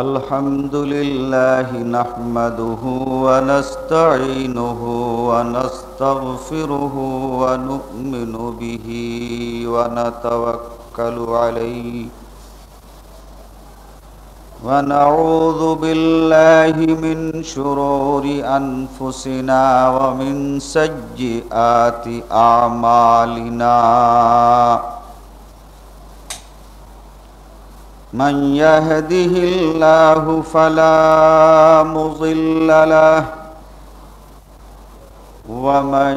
الحمد لله نحمده ونستعينه ونستغفره ونؤمن به ونتوكل عليه ونعوذ بالله من شرور أنفسنا ومن سيئات أعمالنا من يهده الله فلا مضل له ومن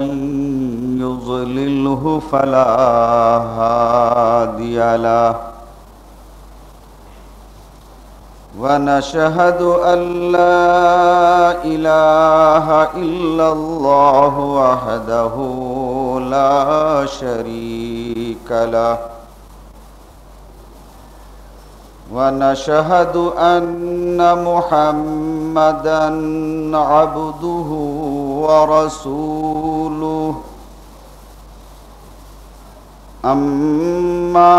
يضلله فلا هادي له ونشهد أن لا إله إلا الله وحده لا شريك له ونشهد أن محمدًا عبده ورسوله أما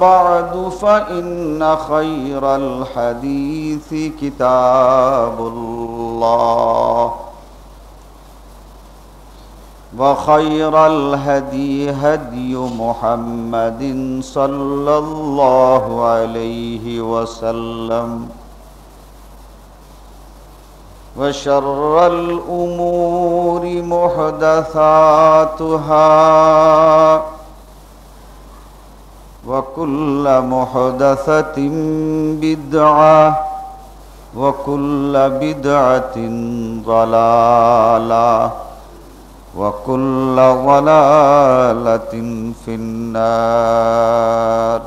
بعد فإن خير الحديث كتاب الله وخير الهدي هدي محمد صلى الله عليه وسلم وشر الأمور محدثاتها وكل محدثة بدعة وكل بدعة ضلالة وكل ضلالة في النار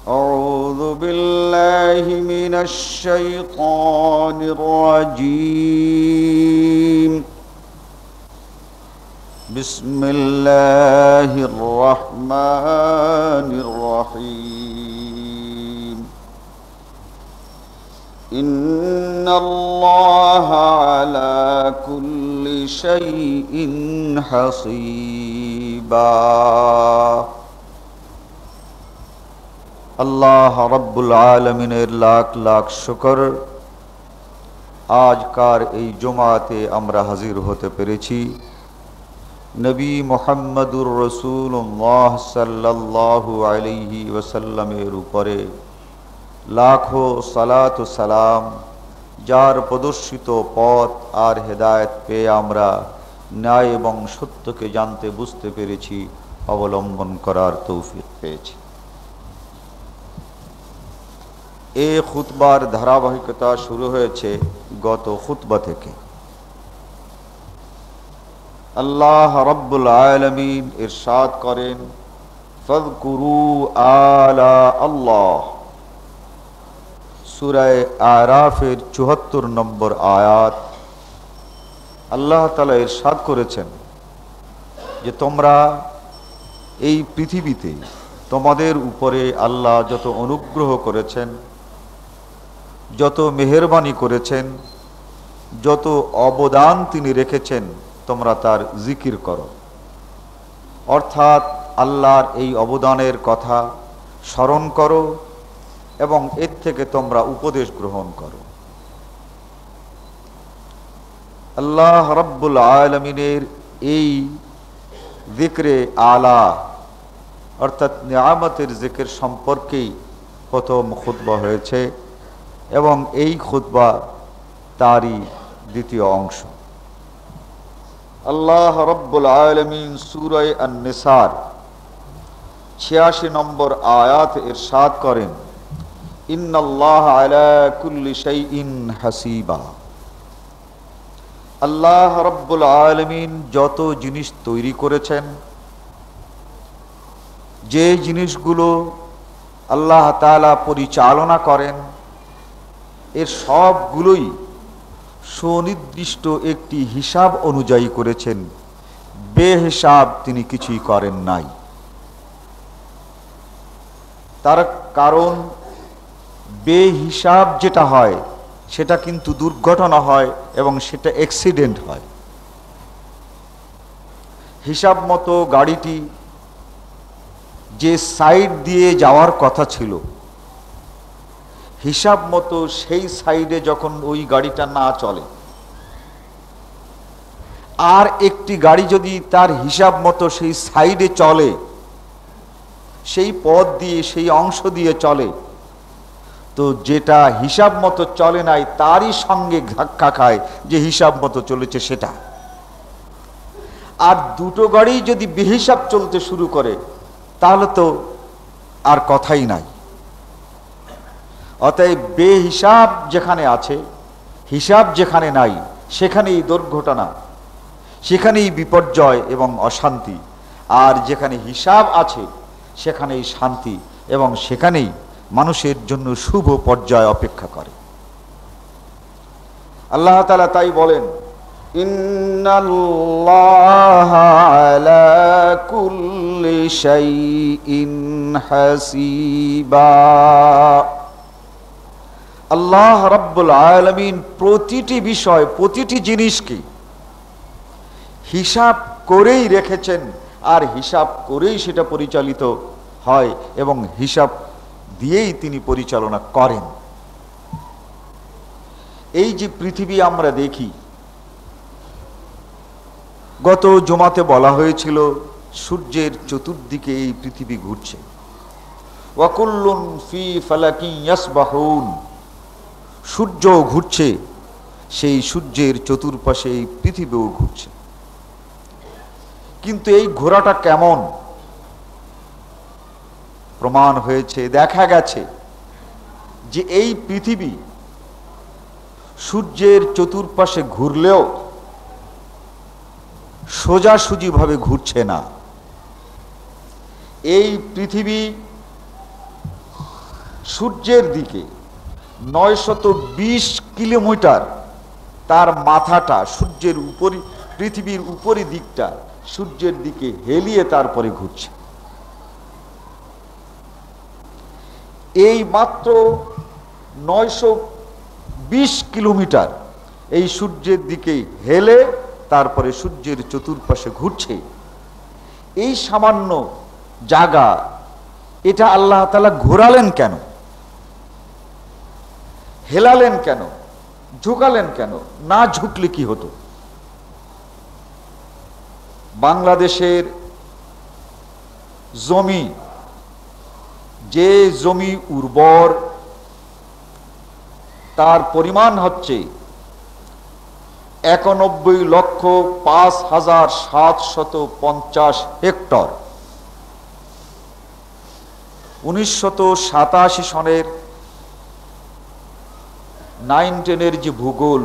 أعوذ بالله من الشيطان الرجيم بسم الله الرحمن الرحيم إن الله على كل شيء حسيبا আল্লাহ রব্বুল আলামিনের লাখ লাখ শুকর, আজকার এই জুমাতে আমরা হাজির হতে পেরেছি নবী মুহাম্মদুর রাসূলুল্লাহ সাল্লাল্লাহু আলাইহি ওয়াসাল্লামের উপরে লাখো সালাত ও সালাম, যার প্রদর্শিত পথ আর হেদায়েত পেয়ে আমরা ন্যায় এবং সত্যকে জানতে বুঝতে পেরেছি, অবলম্বন করার তৌফিক পেয়েছি। এই খুতবার ধারাবাহিকতা শুরু হয়েছে গত খুতবা থেকে। আল্লাহ রাব্বুল আলামিন ইরশাদ করেন, ফাযকুরু আলা আল্লাহ, সূরা আরাফের ৭৪ নম্বর আয়াত। আল্লাহ তাআলা ইরশাদ করেছেন যে তোমরা এই পৃথিবীতে তোমাদের উপরে আল্লাহ যত অনুগ্রহ করেছেন, যত মেহেরবানি করেছেন, যত অবদান তিনি রেখেছেন, তোমরা তার জিকির করো। অর্থাৎ আল্লাহর এই অবদানের কথা স্মরণ করো এবং এর থেকে তোমরা উপদেশ গ্রহণ করো। আল্লাহ রাব্বুল আলামিনের এই জিক্রে আলা অর্থাৎ নিয়ামতের জিকির সম্পর্কেই প্রথম খুতবা হয়েছে এবং এই খুতবা তারই দ্বিতীয় অংশ। আল্লাহ রাব্বুল আলামিন সূরা আন-নিসার ৮৬ নম্বর আয়াত ইরশাদ করেন, ইন্নাল্লাহা আলা কুল্লি শাইইন হাসিবা। আল্লাহ রাব্বুল আলামিন যত জিনিস তৈরি করেছেন, যে জিনিসগুলো আল্লাহ তাআলা পরিচালনা করেন, এর সবগুলোই সুনির্দিষ্ট একটি হিসাব অনুযায়ী করেছেন, বেহিসাব তিনি কিছুই করেন নাই। তার কারণ বেহিসাব যেটা হয় সেটা কিন্তু দুর্ঘটনা হয় এবং সেটা অ্যাক্সিডেন্ট হয়। হিসাব মতো গাড়িটি যে সাইড দিয়ে যাওয়ার কথা ছিল হিসাব মতো সেই সাইডে যখন ওই গাড়িটা না চলে, আর একটি গাড়ি যদি তার হিসাব মতো সেই সাইডে চলে, সেই পথ দিয়ে সেই অংশ দিয়ে চলে, তো যেটা হিসাব মতো চলে নাই তারই সঙ্গে ধাক্কা খায় যে হিসাব মতো চলেছে সেটা। আর দুটো গাড়ি যদি বেহিসাব চলতে শুরু করে তাহলে তো আর কথাই নাই। অতএব বেহিসাব যেখানে আছে, হিসাব যেখানে নাই, সেখানেই দুর্ঘটনা, সেখানেই বিপর্যয় এবং অশান্তি। আর যেখানে হিসাব আছে সেখানেই শান্তি এবং সেখানেই মানুষের জন্য শুভ পর্যায় অপেক্ষা করে। আল্লাহ তাআলা তাই বলেন, ইন্নাল্লাহা আলা কুল্লি শাইইন হাসিবা। আল্লাহ রাব্বুল আলামিন প্রতিটি বিষয়, প্রতিটি জিনিসকে হিসাব করেই রেখেছেন, আর হিসাব করেই সেটা পরিচালিত হয় এবং হিসাব দিয়েই তিনি পরিচালনা করেন। এই যে পৃথিবী আমরা দেখি, গত জুমাতে বলা হয়েছিল সূর্যের চতুর্দিকে এই পৃথিবী ঘুরছে। ওয়া কুল্লুন ফি ফালাকিন ইয়াসবাহুন, সূর্য ঘুরছে, সেই সূর্যের চতুর্পাশে এই পৃথিবীও ঘুরছে। কিন্তু এই ঘোরাটা কেমন? প্রমাণ হয়েছে, দেখা গেছে যে এই পৃথিবী সূর্যের চতুর্পাশে ঘুরলেও সোজাসুজিভাবে ঘুরছে না। এই পৃথিবী সূর্যের দিকে 920 কিলোমিটার তার মাথাটা সূর্যের উপরি, পৃথিবীর উপরি দিকটা সূর্যের দিকে হেলিয়ে তারপরে ঘুরছে। এই মাত্র 920 কিলোমিটার এই সূর্যের দিকে হেলে তারপরে সূর্যের চতুর্পাশে ঘুরছে। এই সামান্য জায়গা, এটা আল্লাহ তাআলা ঘোরালেন কেন? হেলালেন কেন? ঝুঁকালেন কেন? না ঝুঁকলে কি হতো? বাংলাদেশের জমি, যে জমি উর্বর, তার পরিমাণ হচ্ছে 91,05,750 হেক্টর। 1987 সনের 9-10 যে ভূগোল,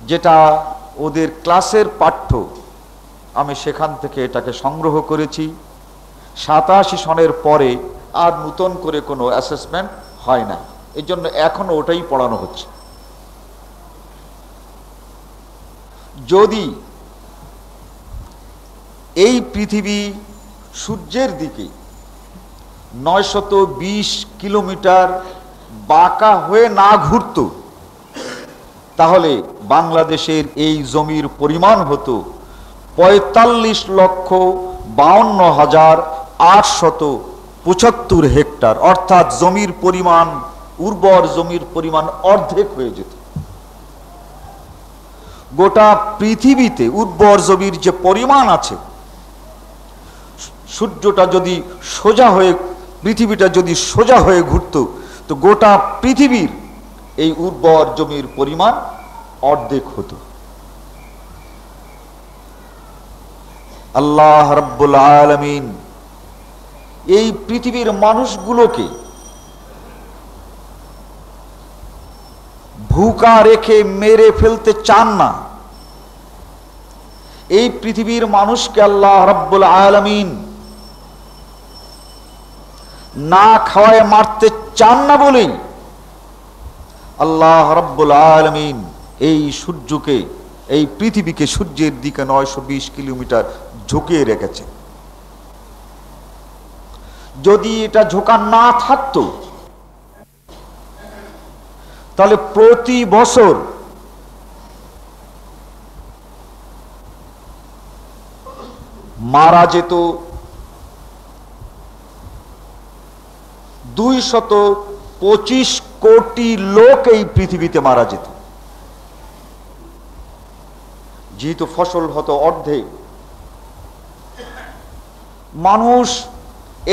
যেটা ওদের ক্লাসের পাঠ্য, আমি সেখান থেকে এটাকে সংগ্রহ করেছি। 87 সনের পরে আর নতুন করে কোনো অ্যাসেসমেন্ট হয় না, এই জন্য এখনো ওটাই পড়ানো হচ্ছে। যদি এই পৃথিবী সূর্যের দিকে 920 কিলোমিটার বাঁকা হয়ে না ঘুরত, তাহলে বাংলাদেশের এই জমির পরিমাণ হতো 45,52,875 হেক্টর, অর্থাৎ জমির পরিমাণ, উর্বর জমির পরিমাণ অর্ধেক হয়ে যেত। গোটা পৃথিবীতে উর্বর জমির যে পরিমাণ আছে, সূর্যটা যদি সোজা হয়ে, পৃথিবীটা যদি সোজা হয়ে ঘুরত, তো গোটা পৃথিবীর এই উর্বর জমির পরিমাণ অর্ধেক হতো। আল্লাহ রাব্বুল আলামিন এই পৃথিবীর মানুষগুলোকে ভুকা রেখে মেরে ফেলতে চান না। এই পৃথিবীর মানুষকে আল্লাহ রাব্বুল আলামিন না খাওয়ায় মারতে চান না বলেই আল্লাহ রাব্বুল আলামিন এই সূর্যকে, এই পৃথিবীকে সূর্যের দিকে 920 কিলোমিটার ঝুঁকিয়ে রেখেছে। যদি এটা ঝোঁকা না থাকতো, তাহলে প্রতি বছর মারা যেত 200 25 কোটি লোক এই পৃথিবীতে মারা যেত। যেহেতু ফসল হতো অর্ধেক, মানুষ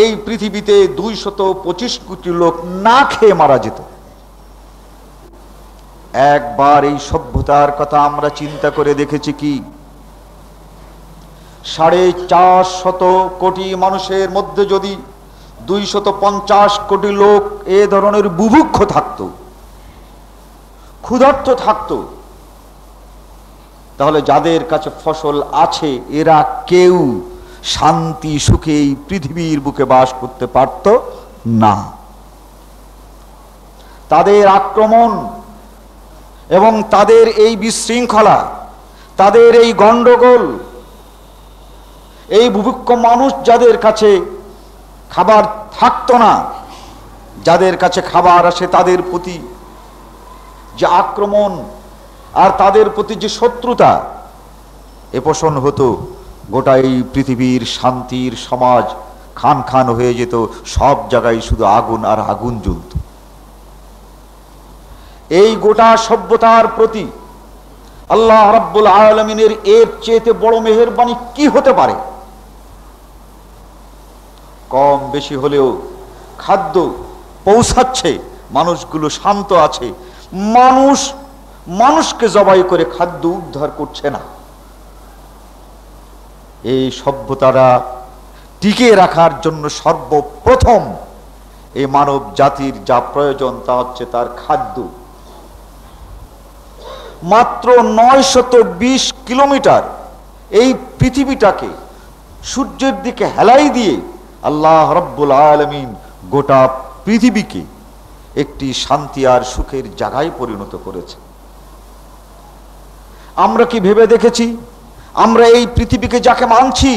এই পৃথিবীতে 225 কোটি লোক না খেয়ে মারা যেত। একবার এই সভ্যতার কথা আমরা চিন্তা করে দেখেছি কি? 450 কোটি মানুষের মধ্যে যদি 250 কোটি লোক এ ধরনের বুভুক্ষ থাকতো, ক্ষুধার্ত থাকতো, তাহলে যাদের কাছে ফসল আছে এরা কেউ শান্তি সুখে এই পৃথিবীর বুকে বাস করতে পারত না। তাদের আক্রমণ এবং তাদের এই বিশৃঙ্খলা, তাদের এই গন্ডগোল, এই বুভুক্ষ মানুষ যাদের কাছে খাবার থাকতো না, যাদের কাছে খাবার আসে তাদের প্রতি যে আক্রমণ আর তাদের প্রতি যে শত্রুতা, এ পোষণ হতো, গোটা এই পৃথিবীর শান্তির সমাজ খান খান হয়ে যেত, সব জায়গায় শুধু আগুন আর আগুন জ্বলত। এই গোটা সভ্যতার প্রতি আল্লাহ রাব্বুল আলামিনের এর চেয়ে বড় মেহেরবানি কি হতে পারে? কম বেশি হলেও খাদ্য পৌঁছাচ্ছে, মানুষগুলো শান্ত আছে, মানুষকে জবাই করে খাদ্য উদ্ধার করছে না। এই সভ্যতাটা টিকে রাখার জন্য সর্বপ্রথম এই মানব জাতির যা প্রয়োজন তা হচ্ছে তার খাদ্য। মাত্র 920 কিলোমিটার এই পৃথিবীটাকে সূর্যের দিকে হেলাই দিয়ে আল্লাহ রাব্বুল আলামিন গোটা পৃথিবীকে একটি শান্তি আর সুখের জায়গায় পরিণত করেছে। আমরা কি ভেবে দেখেছি আমরা এই পৃথিবীকে যাকে মানছি,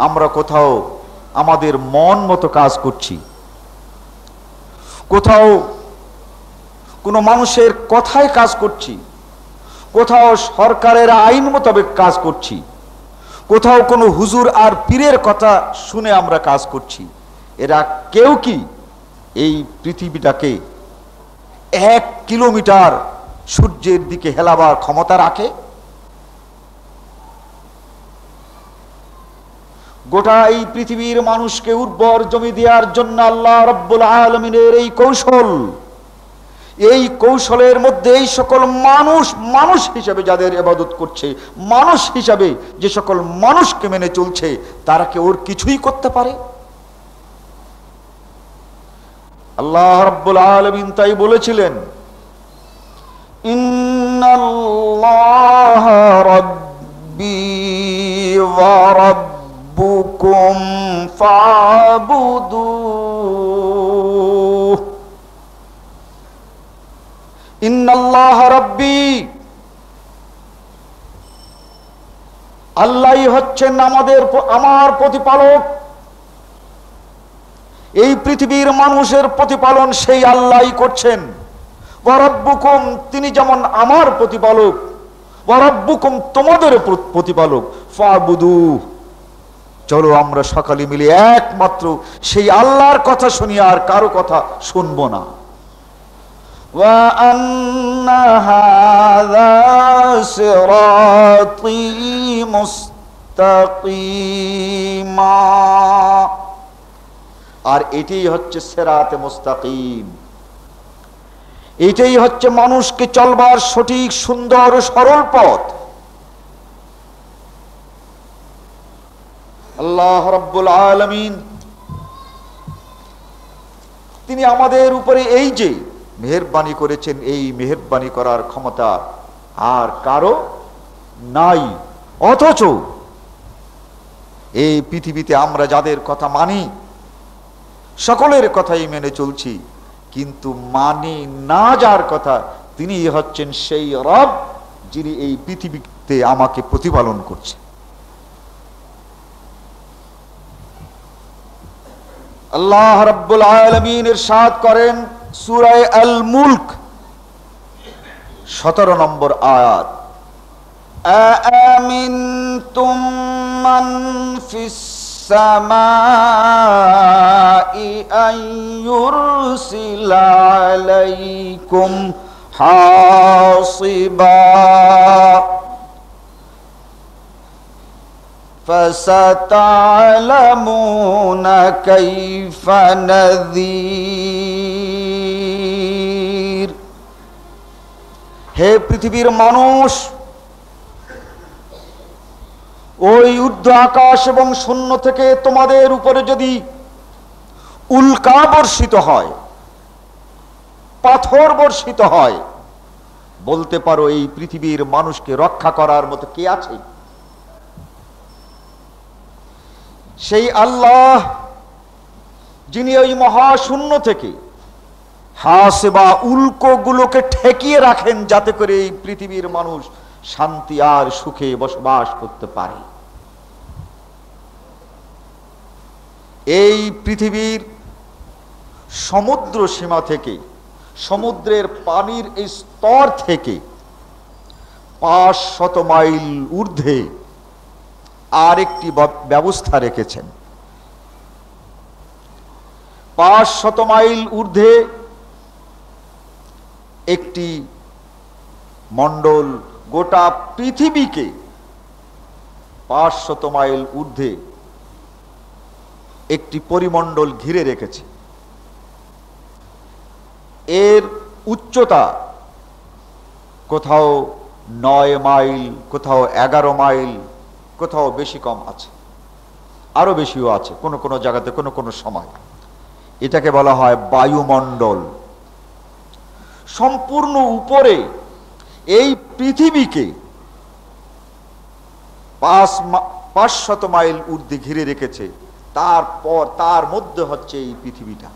আমরা কোথাও আমাদের মন মতো কাজ করছি, কোথাও কোনো মানুষের কথায় কাজ করছি, কোথাও সরকারের আইন মোতাবেক কাজ করছি, কোথাও কোনো হুজুর আর পীরের কথা শুনে আমরা কাজ করছি। এরা কেউ কি এই পৃথিবীটাকে 1 কিলোমিটার সূর্যের দিকে হেলাবার ক্ষমতা রাখে? গোটা এই পৃথিবীর মানুষকে উর্বর জমি দেওয়ার জন্য আল্লাহ রাব্বুল আলামিনের এই কৌশল, এই কৌশলের মধ্যে এই সকল মানুষ হিসাবে যাদের ইবাদত করছে, মানুষ হিসাবে যে সকল মানুষকে মেনে চলছে, তারা কি ওর কিছুই করতে পারে? আল্লাহ রাব্বুল আলামিন তাই বলেছিলেন, ইন্নাল্লাহা রাব্বী ওয়া রাব্বুকুম ফা'বুদুহ। ইন্নাল্লাহা রাব্বী, আল্লাহই হচ্ছেন আমার প্রতিপালক। এই পৃথিবীর মানুষের প্রতিপালন সেই আল্লাহই করছেন। ওয়া রাব্বুকুম, তিনি যেমন আমার প্রতিপালক, ওয়া রাব্বুকুম, তোমাদের প্রতিপালক, ফা'বুদুহ, চলো আমরা সকলে মিলে একমাত্র সেই আল্লাহর কথা শুনি, আর কারো কথা শুনবো না। ওয়া আন্না হাযা সিরাতী মুস্তাকিমা, আর এটাই হচ্ছে সিরাতে মুস্তাকিম, এটাই হচ্ছে মানুষকে চলবার সঠিক সুন্দর সরল পথ। আল্লাহ রাব্বুল আলামিন তিনি আমাদের উপরে এই যে মেহেরবানি করেছেন, এই মেহেরবানি করার ক্ষমতা আর কারো নাই। অথচ এই পৃথিবীতে আমরা যাদের কথা মানি, সকলের কথাই মেনে চলছি, কিন্তু মানি না যার কথা, তিনি হচ্ছেন সেই রব যিনি এই পৃথিবীতে আমাকে প্রতিপালন করছে। আল্লাহ রাব্বুল আলামিন ইরশাদ করেন সূরা আল মুলক 17 নম্বর আয়াত, আমিনতুম মান ফিস সামাই আন ইউরসিলা আলাইকুম হাসিবা ফাসাতা'লামুনা কাইফা নাযীর। হে পৃথিবীর মানুষ, ওই ঊর্ধ্ব আকাশ এবং শূন্য থেকে তোমাদের উপরে যদি উল্কা বর্ষিত হয়, পাথর বর্ষিত হয়, বলতে পারো এই পৃথিবীর মানুষকে রক্ষা করার মতো কে আছে? সেই আল্লাহ যিনি ওই মহাশূন্য থেকে হাসিবা উল্কোগুলোকে ঠেকিয়ে রাখেন যাতে করে এই পৃথিবীর মানুষ শান্তি আর সুখে বসবাস করতে পারে। এই পৃথিবীর সমুদ্র সীমা থেকে, সমুদ্রের পানির এই স্তর থেকে 500 মাইল ঊর্ধ্বে আরেকটি ব্যবস্থা রেখেছেন। 500 মাইল ঊর্ধ্বে একটি মণ্ডল গোটা পৃথিবীকে 500 মাইল ঊর্ধ্বে একটি পরিমণ্ডল ঘিরে রেখেছে। এর উচ্চতা কোথাও 9 মাইল, কোথাও 11 মাইল, কোথাও বেশি কম আছে, আরো বেশিও আছে কোন কোন জায়গাতে কোন কোন সময়। এটাকে বলা হয় বায়ুমণ্ডল। সম্পূর্ণ উপরে এই পৃথিবীকে 500 মাইল ঊর্ধ্বে ঘিরে রেখেছে। তারপর তার মধ্যে হচ্ছে এই পৃথিবীটা,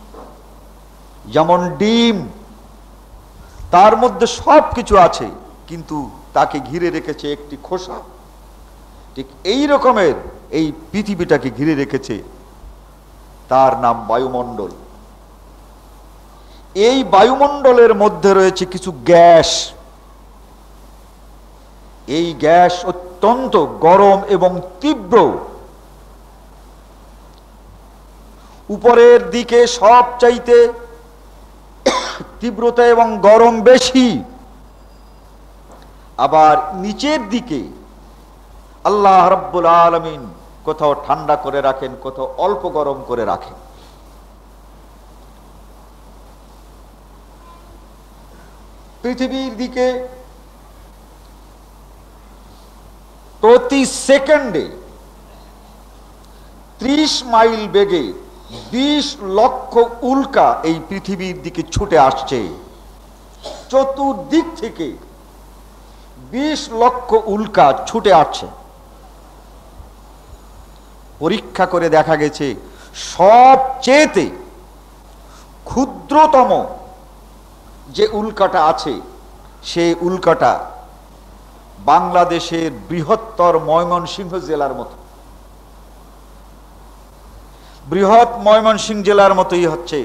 যেমন ডিম, তার মধ্যে সব কিছু আছে কিন্তু তাকে ঘিরে রেখেছে একটি খোসা। ঠিক এই রকমের এই পৃথিবীটাকে ঘিরে রেখেছে, তার নাম বায়ুমণ্ডল। এই বায়ুমণ্ডলের মধ্যে রয়েছে কিছু গ্যাস। এই গ্যাস অত্যন্ত গরম এবং তীব্র। উপরের দিকে সবচাইতে তীব্রতা এবং গরম বেশি, আবার নিচের দিকে আল্লাহ রাব্বুল আলামিন কোথাও ঠান্ডা করে রাখেন, কোথাও অল্প গরম করে রাখেন। পৃথিবীর দিকে প্রতি সেকেন্ডে 30 মাইল বেগে 20 লক্ষ উল্কা এই পৃথিবীর দিকে ছুটে আসছে। চতুর্দিক থেকে 20 লক্ষ উল্কা ছুটে আসছে। পরীক্ষা করে দেখা গেছে সবচেয়ে ক্ষুদ্রতম যে উল্কাটা আছে, সেই উল্কাটা বাংলাদেশের বৃহত্তর ময়মনসিংহ জেলার মতো। বৃহৎ ময়মনসিংহ জেলার মতোই হচ্ছে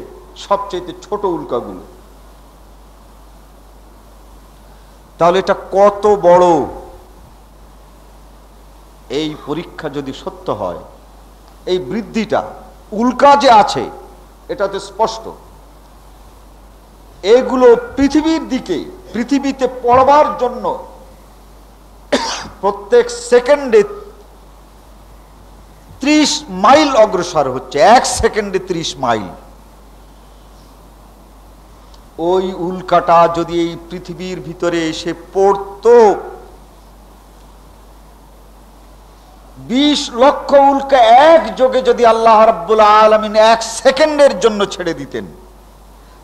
সবচেয়ে ছোট উল্কাগুলো। তাহলে এটা কত বড়! এই পরীক্ষা যদি সত্য হয়, এই বৃদ্ধিটা উল্কা যে আছে এটাতে স্পষ্ট। এগুলো পৃথিবীর দিকে, পৃথিবীতে পড়বার জন্য প্রত্যেক সেকেন্ডে 30 মাইল অগ্রসর হচ্ছে। 1 সেকেন্ডে 30 মাইল। ওই উল্কাটা যদি এই পৃথিবীর ভিতরে এসে পড়তো, 20 লক্ষ উল্কা একযোগে যদি আল্লাহ রাব্বুল আলামিন 1 সেকেন্ডের জন্য ছেড়ে দিতেন,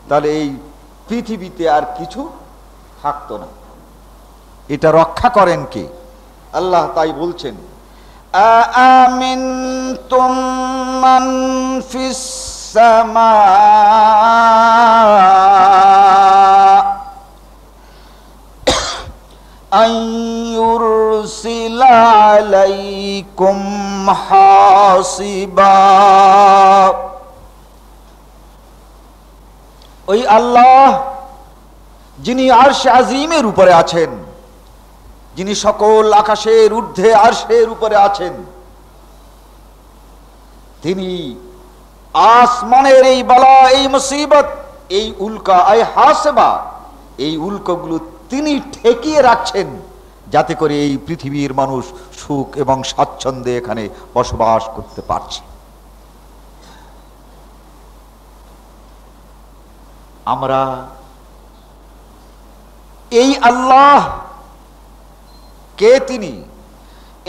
তাহলে এই পৃথিবীতে আর কিছু থাকতো না। এটা রক্ষা করেন কে? আল্লাহ তাই বলছেন, আমিনতুম মান ফিস সামা আন ইউরসিলা আলাইকুম হাসিবা। ওই আল্লাহ যিনি আরশে আজিমের উপরে আছেন, যিনি সকল আকাশের ঊর্ধ্বে আরশের উপরে আছেন, তিনি আসমানের এই বালা, এই মুসিবত, এই উল্কা, এই হাসেবা, এই উল্কাগুলো তিনি ঠেকিয়ে রাখছেন যাতে করে এই পৃথিবীর মানুষ সুখ এবং স্বাচ্ছন্দ্যে এখানে বসবাস করতে পারছে। আমরা এই আল্লাহ কে? তিনি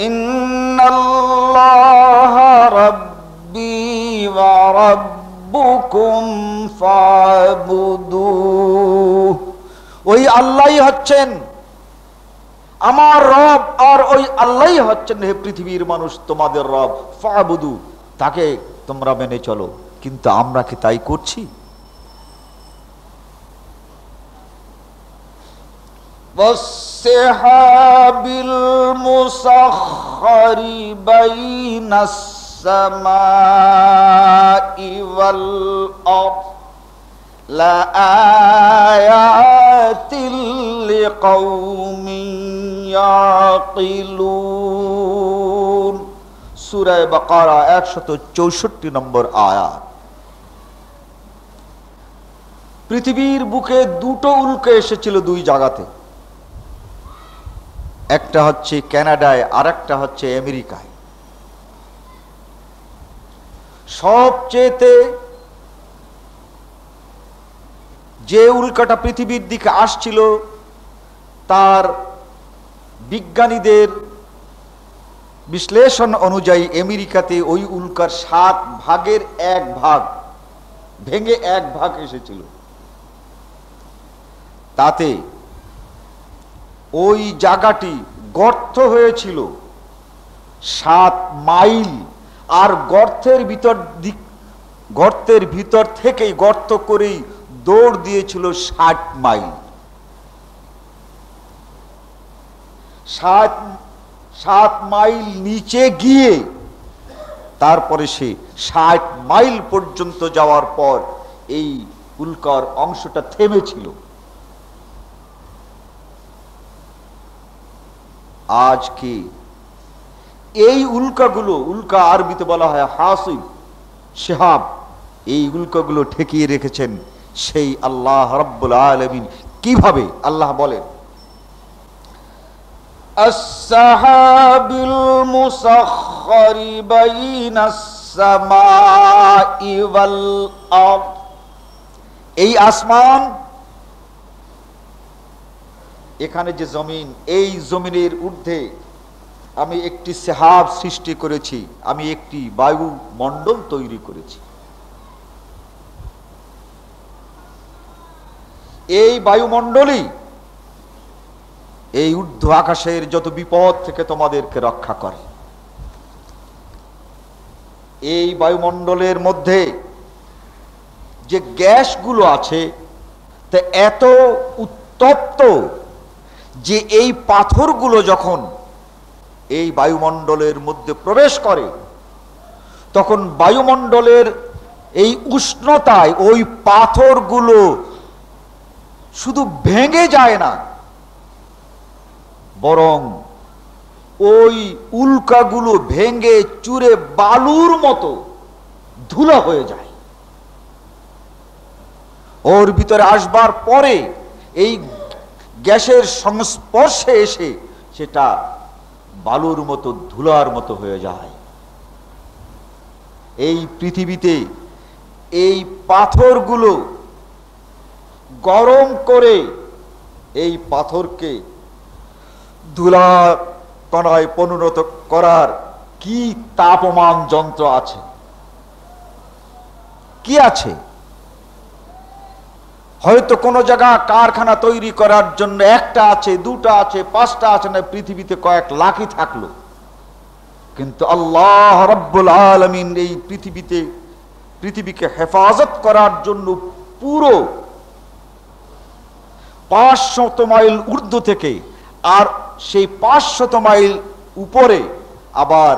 ইন্নাল্লাহা রাব্বি ওয়া রাব্বুকুম ফাবুদুহ। ওই আল্লাহই হচ্ছেন আমার রব, আর ওই আল্লাহই হচ্ছেন হে পৃথিবীর মানুষ তোমাদের রব। ফাবুদু, তাকে তোমরা মেনে চলো। কিন্তু আমরা কি তাই করছি? ওয়াসসাহাবিল মুসাখখারি বাইনাস সামাই ওয়াল আরদ লাআয়াতিল লিকাউমিন ইয়াকিলুন। সূরা বাকারা 164 নম্বর আয়াত। পৃথিবীর বুকে দুটো উল্কা এসেছিল দুই জায়গাতে, একটা হচ্ছে কানাডায় আর একটা হচ্ছে আমেরিকায়। সবচেয়েতে যে উল্কাটা পৃথিবীর দিকে আসছিল তার বিজ্ঞানীদের বিশ্লেষণ অনুযায়ী আমেরিকাতে ওই উল্কার 7 ভাগের 1 ভাগ ভেঙে 1 ভাগ এসেছিল। তাতে ওই জায়গাটি গর্ত হয়েছিল 7 মাইল, আর গর্তের ভিতর থেকেই গর্ত করেই দৌড় দিয়েছিল 60 মাইল। 7 মাইল নিচে গিয়ে তারপরে সে 60 মাইল পর্যন্ত যাওয়ার পর এই উল্কার অংশটা থেমেছিল। আজকে এই উল্কাগুলো, উল্কা আরবিতে বলা হয় হাসিব, শিহাব, এই উল্কাগুলো ঠেকিয়ে রেখেছেন সেই আল্লাহ রাব্বুল আলামিন। কিভাবে? আল্লাহ বলেন আস-সাহাবিল মুসাখখারি বাইনাস সামাই ওয়াল আরদ। এই আসমান, এখানে যে জমিন, এই জমিনের ঊর্ধ্বে আমি একটি সাহাব সৃষ্টি করেছি, আমি একটি বায়ুমণ্ডল তৈরি করেছি। এই বায়ুমণ্ডলই এই ঊর্ধ্ব আকাশের যত বিপদ থেকে তোমাদেরকে রক্ষা করে। এই বায়ুমণ্ডলের মধ্যে যে গ্যাসগুলো আছে তা এত উত্তপ্ত যে এই পাথরগুলো যখন এই বায়ুমণ্ডলের মধ্যে প্রবেশ করে তখন বায়ুমণ্ডলের এই উষ্ণতায় ওই পাথরগুলো শুধু ভেঙে যায় না, বরং ওই উল্কাগুলো ভেঙে চুরে বালুর মতো ধুলা হয়ে যায়। ওর ভিতরে আসবার পরে এই গ্যাসের সংস্পর্শে এসে সেটা বালুর মতো, ধুলার মতো হয়ে যায়। এই পৃথিবীতে এই পাথরগুলো গরম করে এই পাথরকে ধুলা কণায় পরিণত করার কি তাপমান যন্ত্র আছে, কি আছে? হয়তো কোন জায়গা কারখানা তৈরি করার জন্য একটা আছে, দুটা আছে, 5টা আছে, না পৃথিবীতে কয়েক লাখই থাকলো। কিন্তু আল্লাহ রাব্বুল আলামিন এই পৃথিবীকে হেফাজত করার জন্য পুরো 500 মাইল ঊর্ধ্ব থেকে আর সেই 500 মাইল উপরে আবার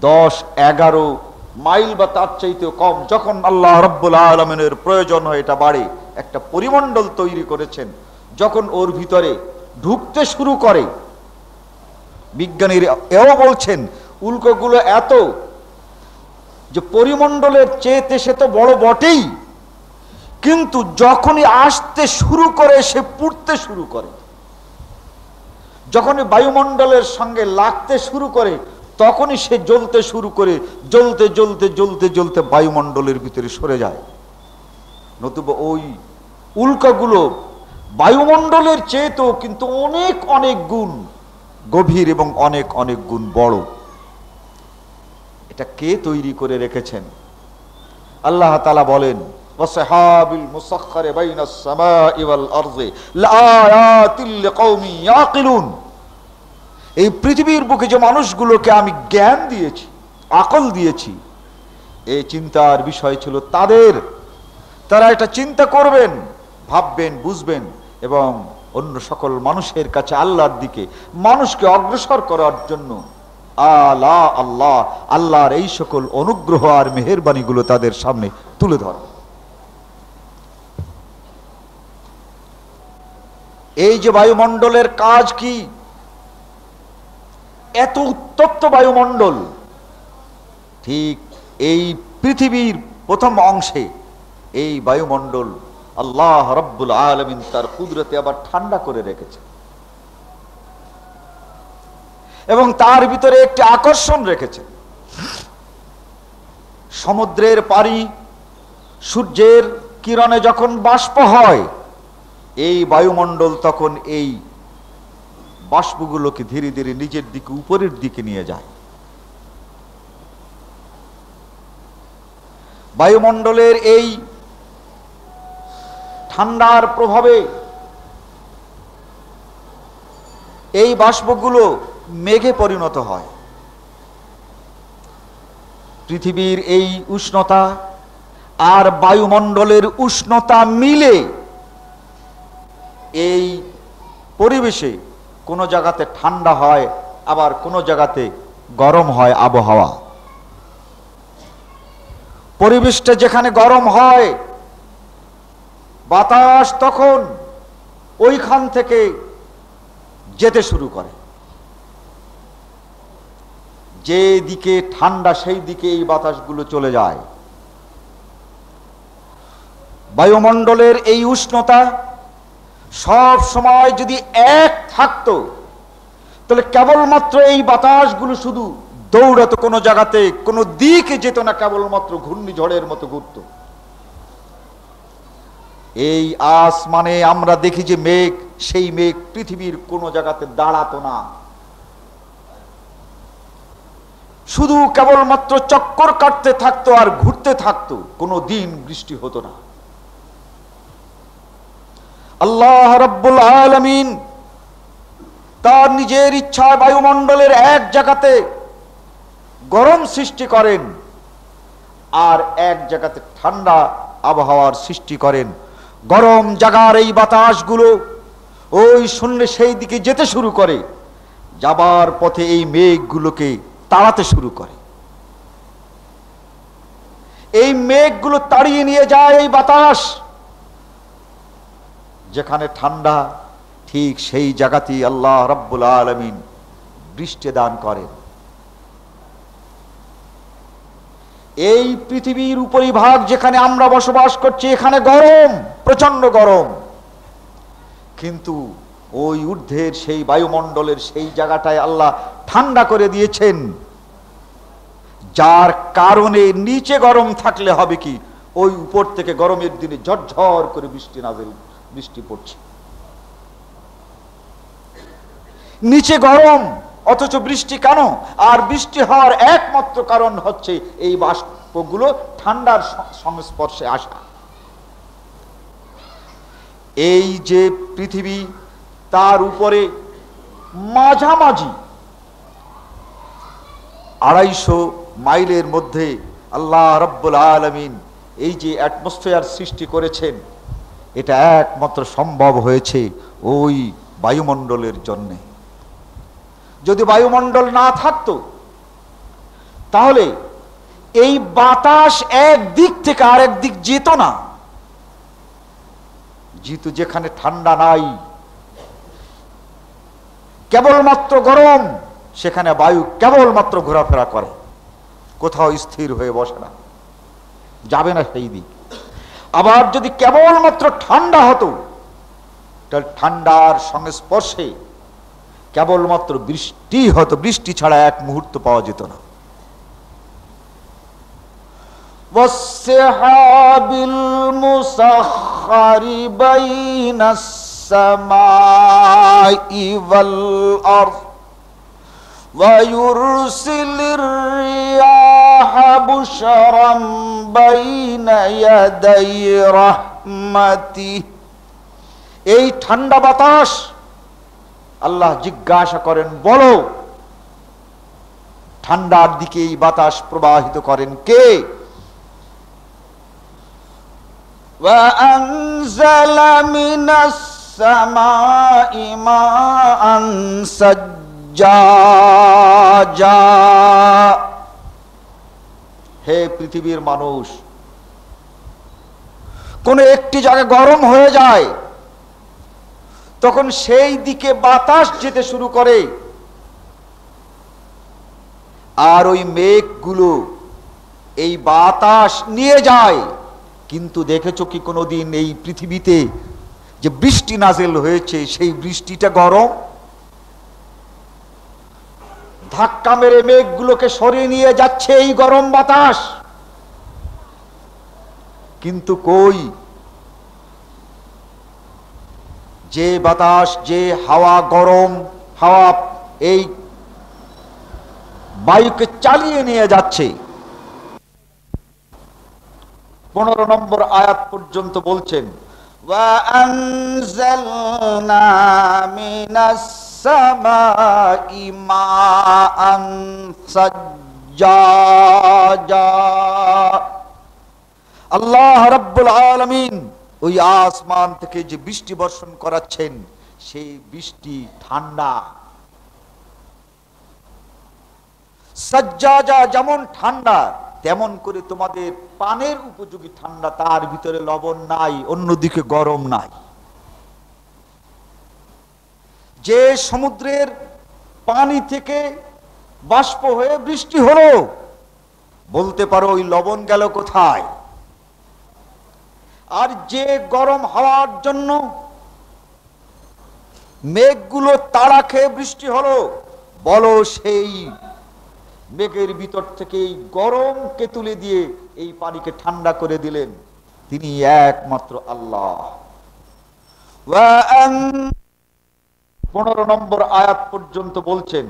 10-11 মাইল বা তার চাইতেও কম, যখন আল্লাহ রাব্বুল আলামিনের প্রয়োজন হয় এটা বাড়ে, একটা পরিমণ্ডল তৈরি করেছেন। যখন ওর ভিতরে ঢুকতে শুরু করে, বিজ্ঞানীরা এও বলছেন উল্কাগুলো এত যে পরিমণ্ডলের চেয়েতে সে তো বড় বটেই, কিন্তু যখনই আসতে শুরু করে সে পুড়তে শুরু করে, যখনই বায়ুমণ্ডলের সঙ্গে লাগতে শুরু করে তখনই সে জ্বলতে শুরু করে, জ্বলতে জ্বলতে জ্বলতে জ্বলতে বায়ুমণ্ডলের ভিতরে সরে যায়। নতুবা ওই উল্কাগুলো বায়ুমণ্ডলের চেয়েতেও কিন্তু অনেক অনেক গুণ গভীর এবং অনেক অনেক গুণ বড়। এটা কে তৈরি করে রেখেছেন? আল্লাহ তাআলা বলেন, ওয়াসহাবিল মুসাখখারি বাইনাস সামাই ওয়াল আরদি লাআয়াতিল লিকাওমি ইয়াকিলুন। এই পৃথিবীর বুকে যে মানুষগুলোকে আমি জ্ঞান দিয়েছি, আকল দিয়েছি, এই চিন্তার বিষয় ছিল তাদের। তারা এটা চিন্তা করবেন, ভাববেন, বুঝবেন এবং অন্য সকল মানুষের কাছে আল্লাহর দিকে মানুষকে অগ্রসর করার জন্য আল্লাহ আল্লাহ আল্লাহর এই সকল অনুগ্রহ আর মেহেরবানিগুলো তাদের সামনে তুলে ধরে। এই যে বায়ুমণ্ডলের কাজ কি, এত উত্তপ্ত বায়ুমণ্ডল, ঠিক এই পৃথিবীর প্রথম অংশে এই বায়ুমণ্ডল আল্লাহ রাব্বুল আলামিন তার কুদরতে আবার ঠান্ডা করে রেখেছে এবং তার ভিতরে একটি আকর্ষণ রেখেছে। সমুদ্রের পানি সূর্যের কিরণে যখন বাষ্প হয়, এই বায়ুমণ্ডল তখন এই বাষ্পগুলোকে ধীরে ধীরে নিজের দিকে উপরের দিকে নিয়ে যায়। বায়ুমণ্ডলের এই ঠান্ডার প্রভাবে এই বাষ্পগুলো মেঘে পরিণত হয়। পৃথিবীর এই উষ্ণতা আর বায়ুমণ্ডলের উষ্ণতা মিলে এই পরিবেশে কোনো জায়গাতে ঠান্ডা হয়, আবার কোনো জায়গাতে গরম হয় আবহাওয়া। পরিবেশটা যেখানে গরম হয়, বাতাস তখন ওইখান থেকে যেতে শুরু করে। যে দিকে ঠান্ডা সেই দিকে এই বাতাসগুলো চলে যায়। বায়ুমণ্ডলের এই উষ্ণতা সব সময় যদি এক থাকতো, তাহলে কেবলমাত্র এই বাতাসগুলো শুধু দৌড়াতো, কোনো জায়গাতে কোনো দিকে যেত না, কেবলমাত্র ঘূর্ণিঝড়ের মতো ঘুরত। এই আসমানে আমরা দেখি যে মেঘ, সেই মেঘ পৃথিবীর কোনো জায়গাতে দাঁড়াতো না, শুধু কেবলমাত্র চক্কর কাটতে থাকতো আর ঘুরতে থাকতো, কোনো দিন বৃষ্টি হতো না। আল্লাহ রাব্বুল আলামিন তার নিজের ইচ্ছায় বায়ুমণ্ডলের এক জায়গাতে গরম সৃষ্টি করেন আর এক জায়গাতে ঠান্ডা আবহাওয়ার সৃষ্টি করেন। গরম জায়গার এই বাতাসগুলো ওই শুনলে সেই দিকে যেতে শুরু করে, যাবার পথে এই মেঘগুলোকে তাড়াতে শুরু করে। এই মেঘগুলো তাড়িয়ে নিয়ে যায় এই বাতাস, যেখানে ঠান্ডা, ঠিক সেই জায়গাতেই আল্লাহ রাব্বুল আলামিন বৃষ্টি দান করেন। এই পৃথিবীর উপরিভাগ যেখানে আমরা বসবাস করছি, এখানে গরম, প্রচন্ড গরম, কিন্তু ওই ঊর্ধ্বের সেই বায়ুমণ্ডলের সেই জায়গাটায় আল্লাহ ঠান্ডা করে দিয়েছেন, যার কারণে নিচে গরম থাকলে হবে কি, ওই উপর থেকে গরমের দিনে ঝরঝর করে বৃষ্টি পড়ছে। নিচে গরম অথচ বৃষ্টি কেন? আর বৃষ্টি হওয়ার একমাত্র কারণ হচ্ছে এই বাষ্পগুলো ঠান্ডার সংস্পর্শে আসা। এই যে পৃথিবী, তার উপরে মাঝামাঝি 250 মাইলের মধ্যে আল্লাহ রাব্বুল আলামিন এই যে অ্যাটমসফিয়ার সৃষ্টি করেছেন, এটা একমাত্র সম্ভব হয়েছে ওই বায়ুমণ্ডলের জন্যে। যদি বায়ুমণ্ডল না থাকতো, তাহলে এই বাতাস এক দিক থেকে আরেক দিক যেত না। যেহেতু যেখানে ঠান্ডা নাই, কেবলমাত্র গরম, সেখানে বায়ু কেবলমাত্র ঘোরাফেরা করে, কোথাও স্থির হয়ে বসে না, যাবে না সেই দিক। আবার যদি কেবলমাত্র ঠান্ডা হতো, তাহলে ঠান্ডার সংস্পর্শে কেবলমাত্র বৃষ্টি হতো, বৃষ্টি ছাড়া এক মুহূর্ত পাওয়া যেত না। ওয়াসসাহাবিল মুসাখখারি বাইনাস সামাই ওয়াল আরদ ওয়া ইউরসিলির রিয়াহা বুশরাম বাইনা ইয়াদাই রাহমাতিহি। এই ঠান্ডা বাতাস, আল্লাহ জিজ্ঞাসা করেন, বলো ঠান্ডার দিকে এই বাতাস প্রবাহিত করেন কে? ওয়া আনজালা মিনাস সামাই মাআন সাজ্জাজা। হে পৃথিবীর মানুষ, কোন একটি জায়গা গরম হয়ে যায়, তখন সেই দিকে বাতাস যেতে শুরু করে, আর ওই মেঘগুলো এই বাতাস নিয়ে যায়। কিন্তু দেখেছো কি কোনোদিন এই পৃথিবীতে যে বৃষ্টি নাযিল হয়েছে, সেই বৃষ্টিটা গরম? ধাক্কা মেরে মেঘগুলোকে সরিয়ে নিয়ে যাচ্ছে এই গরম বাতাস, কিন্তু কই, যে বাতাস, যে হাওয়া, গরম হাওয়া এই বায়ুকে চালিয়ে নিয়ে যাচ্ছে। 15 নম্বর আয়াত পর্যন্ত বলছেন, ওয়া আনজালনা মিনাস সামাই মাআন সাজ্জাজা। আল্লাহ রাব্বুল আলামিন ওই আসমান থেকে যে বৃষ্টি বর্ষণ করাচ্ছেন, সেই বৃষ্টি ঠান্ডা। সাজ্জাজা যেমন ঠান্ডা, তেমন করে তোমাদের পানের উপযোগী ঠান্ডা, তার ভিতরে লবণ নাই, অন্যদিকে গরম নাই। যে সমুদ্রের পানি থেকে বাষ্প হয়ে বৃষ্টি হলো, বলতে পারো ওই লবণ গেল কোথায়? আর যে গরম হাওয়ার জন্য মেঘগুলো তাড়া খেয়ে বৃষ্টি হলো, বলো সেই মেঘের ভিতর থেকে এই গরমকে তুলে দিয়ে এই পানিকে ঠান্ডা করে দিলেন, তিনি একমাত্র আল্লাহ। 15 নম্বর আয়াত পর্যন্ত বলছেন,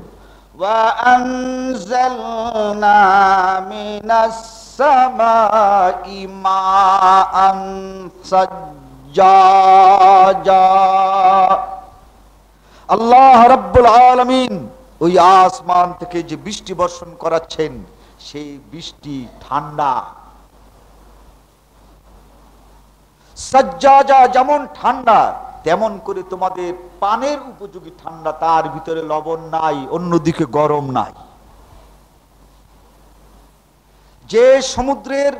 ওয়া আনজালনা মিনাস সামাই মাআন সাজ্জাজা। আল্লাহ রাব্বুল আলামিন ওই আসমান থেকে যে বৃষ্টি বর্ষণ করাচ্ছেন, সেই বৃষ্টি ঠান্ডা। সাজ্জাজা যেমন ঠান্ডা, তেমন করে তোমাদের পানের উপযোগী ঠান্ডা, তার ভিতরে লবণ নাই, অন্যদিকে গরম নাই। যে সমুদ্রের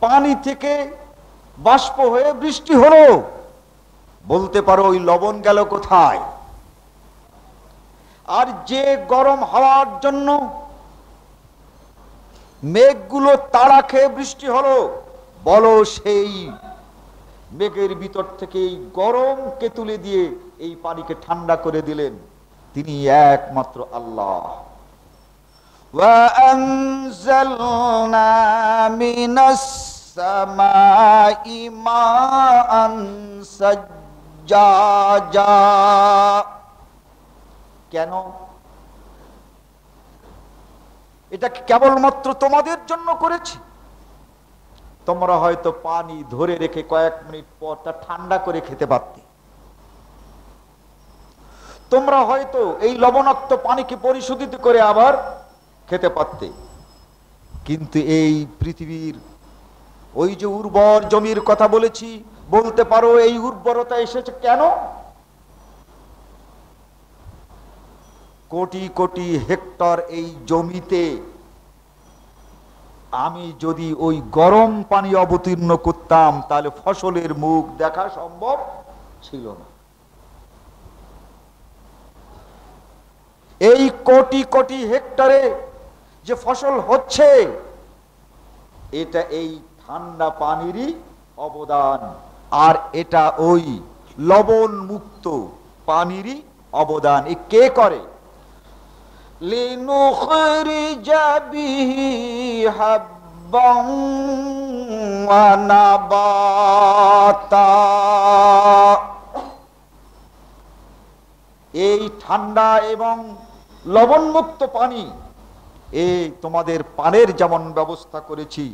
পানি থেকে বাষ্প হয়ে বৃষ্টি হলো, বলতে পারো ওই লবণ গেল কোথায়? আর যে গরম হাওয়ার জন্য মেঘগুলো তাড়া খেয়ে বৃষ্টি হলো, বলো সেই মেঘের ভিতর থেকে এই গরমকে তুলে দিয়ে এই পানিকে ঠান্ডা করে দিলেন, তিনি একমাত্র আল্লাহ। ওয়া আনজালনা মিনাস সামাই মাআন সাজ্জাজা। কেন? এটা কেবলমাত্র তোমাদের জন্য করেছি। তোমরা হয়তো পানি ধরে রেখে কয়েক মিনিট পর তা ঠান্ডা করে খেতে পারতে। তোমরা হয়তো এই লবণাক্ত পানিকে পরিশোধিত করে আবার খেতে পারতে। কিন্তু এই পৃথিবীর ওই যে উর্বর জমির কথা বলেছি, বলতে পারো এই উর্বরতা এসেছে কেন? কোটি কোটি হেক্টর এই জমিতে আমি যদি ওই গরম পানি অবতীর্ণ করতাম, তাহলে ফসলের মুখ দেখা সম্ভব ছিল না। এই কোটি কোটি হেক্টরে যে ফসল হচ্ছে, এটা এই ঠান্ডা পানিরই অবদান, আর এটা ওই লবণ মুক্ত পানিরই অবদান। এ কে করে? লিনুখরিজা বিহি হাব্বান ওয়া নাবাতা। এই ঠান্ডা এবং লবণমুক্ত পানি এই তোমাদের পানের যেমন ব্যবস্থা করেছি,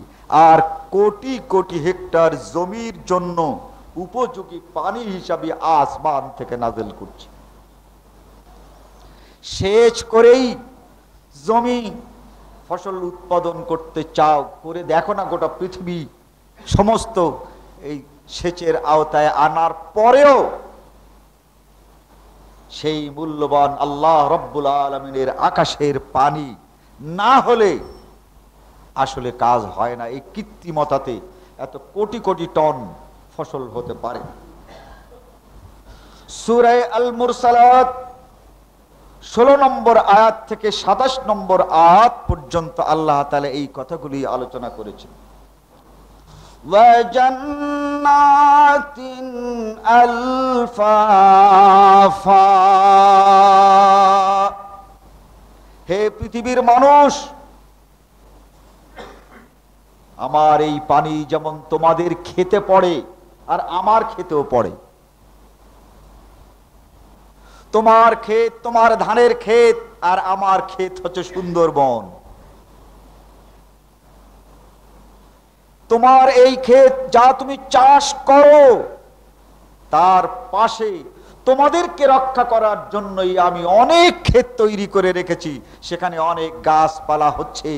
আর কোটি কোটি হেক্টর জমির জন্য উপযোগী পানি হিসাবে আসমান থেকে নাযিল করছি। সেচ করেই জমি ফসল উৎপাদন করতে চাও, করে দেখো না গোটা পৃথিবী সমস্ত এই সেচের আওতায় আনার পরেও সেই মূল্যবান আল্লাহ রব্বুল আলামিনের আকাশের পানি না হলে আসলে কাজ হয় না। এই কৃত্রিমতাতে এত কোটি কোটি টন ফসল হতে পারে। সূরা আল মুরসালাত 16 নম্বর আয়াত থেকে 27 নম্বর আয়াত পর্যন্ত আল্লাহ তাআলা এই কথাগুলি আলোচনা করেছেন। ওয়া জান্নাতিন আলফাফা। হে পৃথিবীর মানুষ, আমার এই পানি যেমন তোমাদের খেতে পড়ে আর আমার খেতেও পড়ে। তোমার ক্ষেত, তোমার ধানের ক্ষেত, আর আমার ক্ষেত হচ্ছে সুন্দরবন। তোমার এই ক্ষেত যা তুমি চাষ করো, তার পাশে তোমাদেরকে রক্ষা করার জন্যই আমি অনেক ক্ষেত তৈরি করে রেখেছি, সেখানে অনেক গাছপালা হচ্ছে।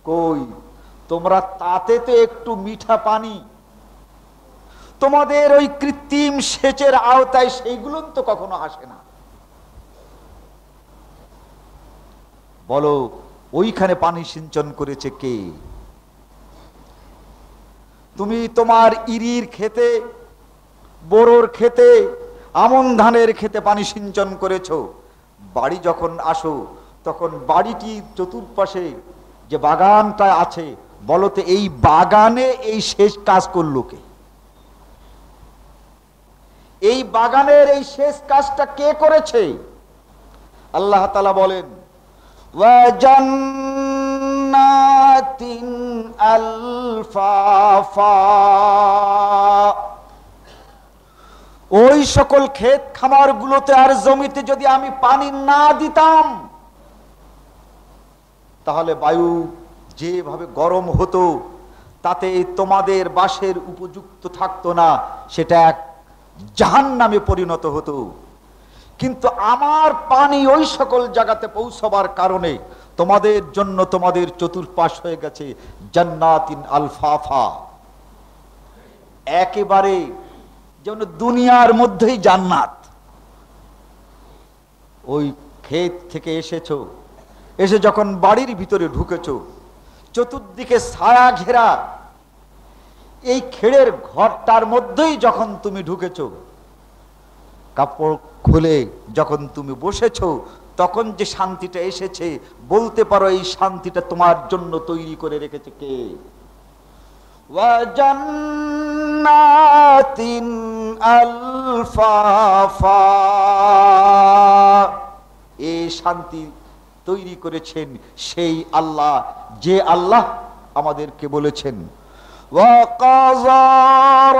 কই তোমরা তাতে তো একটু মিঠা পানি, তোমাদের ওই কৃত্রিম সেচের আওতায় সেইগুলো তো কখনো আসে না। বলো ওইখানে পানি সিঞ্চন করেছে কে? তুমি তোমার ইরির খেতে, বোরোর খেতে, আমন ধানের খেতে পানি সিঞ্চন করেছো। বাড়ি যখন আসো তখন বাড়িটির চতুর্পাশে যে বাগানটা আছে, বলতে এই বাগানে এই শেষ কাজ করলো কে? এই বাগানের এই শেষ কাজটা কে করেছে? আল্লাহ তাআলা বলেন, ওয়া জান্নাতিন আলফাফা। ওই সকল ক্ষেত খামার গুলোতে আর জমিতে যদি আমি পানি না দিতাম, তাহলে বায়ু যেভাবে গরম হতো তাতে তোমাদের বাসের উপযুক্ত থাকতো না, সেটা এক জাহান্নামে পরিণত হতো। কিন্তু আমার পানি ওই সকল জায়গাতে পৌঁছবার কারণে তোমাদের জন্য তোমাদের চতুর্পাশ হয়ে গেছে জান্নাতিন আলফাফা। একেবারে যেন দুনিয়ার মধ্যেই জান্নাত। ওই ক্ষেত থেকে এসেছো, এসে যখন বাড়ির ভিতরে ঢুকেছো, চতুর্দিকে ছায়া ঘেরা এই খেড়ের ঘরটার মধ্যেই যখন তুমি ঢুকেছো, কাপড় খুলে যখন তুমি বসেছো, তখন যে শান্তিটা এসেছে, বলতে পারো এই শান্তিটা তোমার জন্য তৈরি করে রেখেছে কে? ওয়া জান্নাতিন আলফাফা। এই শান্তি তৈরি করেছেন সেই আল্লাহ, যে আল্লাহ আমাদেরকে বলেছেন, ওয়া কাযা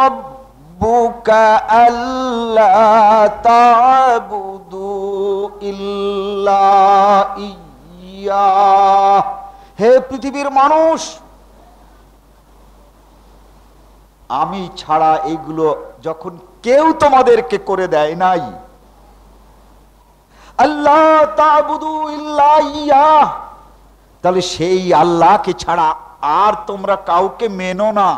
রাব্বুকা আল্লা তা'বুদু ইল্লা ইয়্যাহ। হে পৃথিবীর মানুষ, আমি ছাড়া এগুলো যখন কেউ তোমাদেরকে করে দেয় নাই, আল্লাহ তা'বুদু ইল্লা ইয়্যাহ, তাহলে সেই আল্লাহকে ছাড়া আর তোমরা কাউকে মেনো না।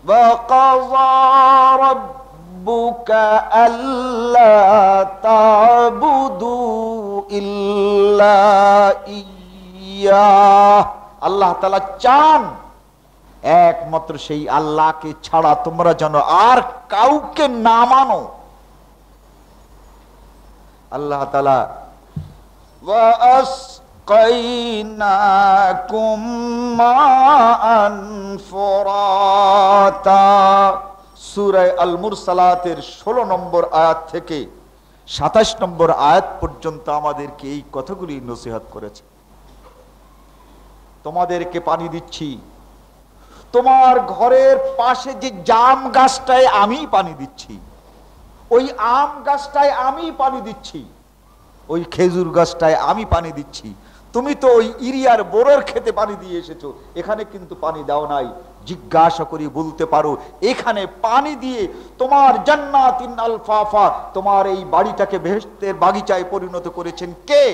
ওয়া কাযা রাব্বুকা আল্লা তা'বুদু ইল্লা ইয়্যাহ। আল্লাহ তাআলা চান একমাত্র সেই আল্লাহকে ছাড়া তোমরা যেন আর কাউকে না মানো। আল্লাহ তাআলা وَأَسْقَيْنَاكُمْ مَاءً فُرَاتًا সূরা আল মুরসালাতের 16 নম্বর আয়াত থেকে 27 নম্বর আয়াত পর্যন্ত আমাদেরকে এই কথাগুলি নসিহত করেছে। তোমাদেরকে পানি দিচ্ছি, তোমার ঘরের পাশে যে জাম গাছটায় আমি পানি দিচ্ছি, ওই আম গাছটায় আমি পানি দিচ্ছি, ওই খেজুর গাছটায় আমি পানি দিচ্ছি। তুমি তো ওই ইরিয়ার বোরের খেতে পানি দিয়ে এসেছো, এখানে কিন্তু পানি দাও নাই। জিজ্ঞাসা করি বলতে পারো, এখানে পানি দিয়ে তোমার জান্নাতিন আলফাফা, তোমার এই বাড়িটাকে বেহেশতের বাগিচায় পরিণত করেছেন কে?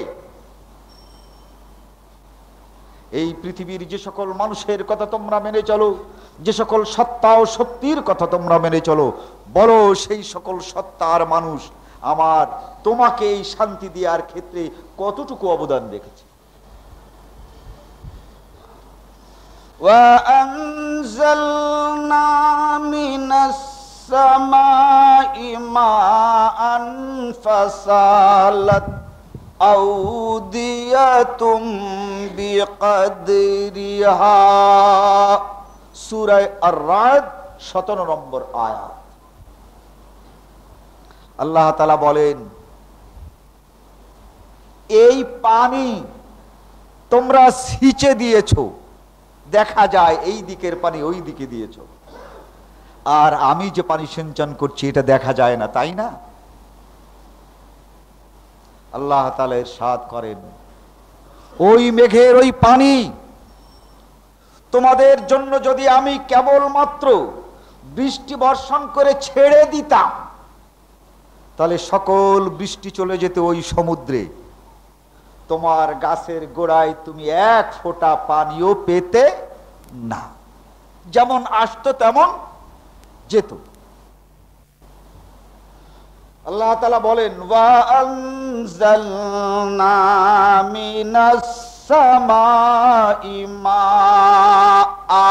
এই পৃথিবীর যে সকল মানুষের কথা তোমরা মেনে চলো, যে সকল সত্তা ও সত্যির কথা তোমরা মেনে চলো, বলো সেই সকল সত্তার মানুষ আমার তোমাকে এই শান্তি দেওয়ার ক্ষেত্রে কতটুকু অবদান রেখেছে। وَأَنزَلْنَا مِنَ السَّمَاءِ مَاءً فَسَالَتْ أَوْدِيَةٌ بِقَدْرِهَا সূরা আর-রাদ 17 নম্বর আয়াত। আল্লাহ তাআলা বলেন, এই পানি তোমরা ছিঁচে দিয়েছো, দেখা যায় এই দিকের পানি ওই দিকে দিয়েছো, আর আমি যে পানি সিঞ্চন করছি এটা দেখা যায় না, তাই না? আল্লাহ তাআলা ইরশাদ করেন, ওই মেঘের ওই পানি তোমাদের জন্য যদি আমি কেবলমাত্র বৃষ্টি বর্ষণ করে ছেড়ে দিতাম, তাহলে সকল বৃষ্টি চলে যেত ওই সমুদ্রে, তোমার গাছের গোড়ায় তুমি এক ফোঁটা পানিও পেতে না। যেমন আসতো তেমন যেত। আল্লাহ তাআলা বলেন, ওয়া আনজালনা মিনাস সামাই মাআ,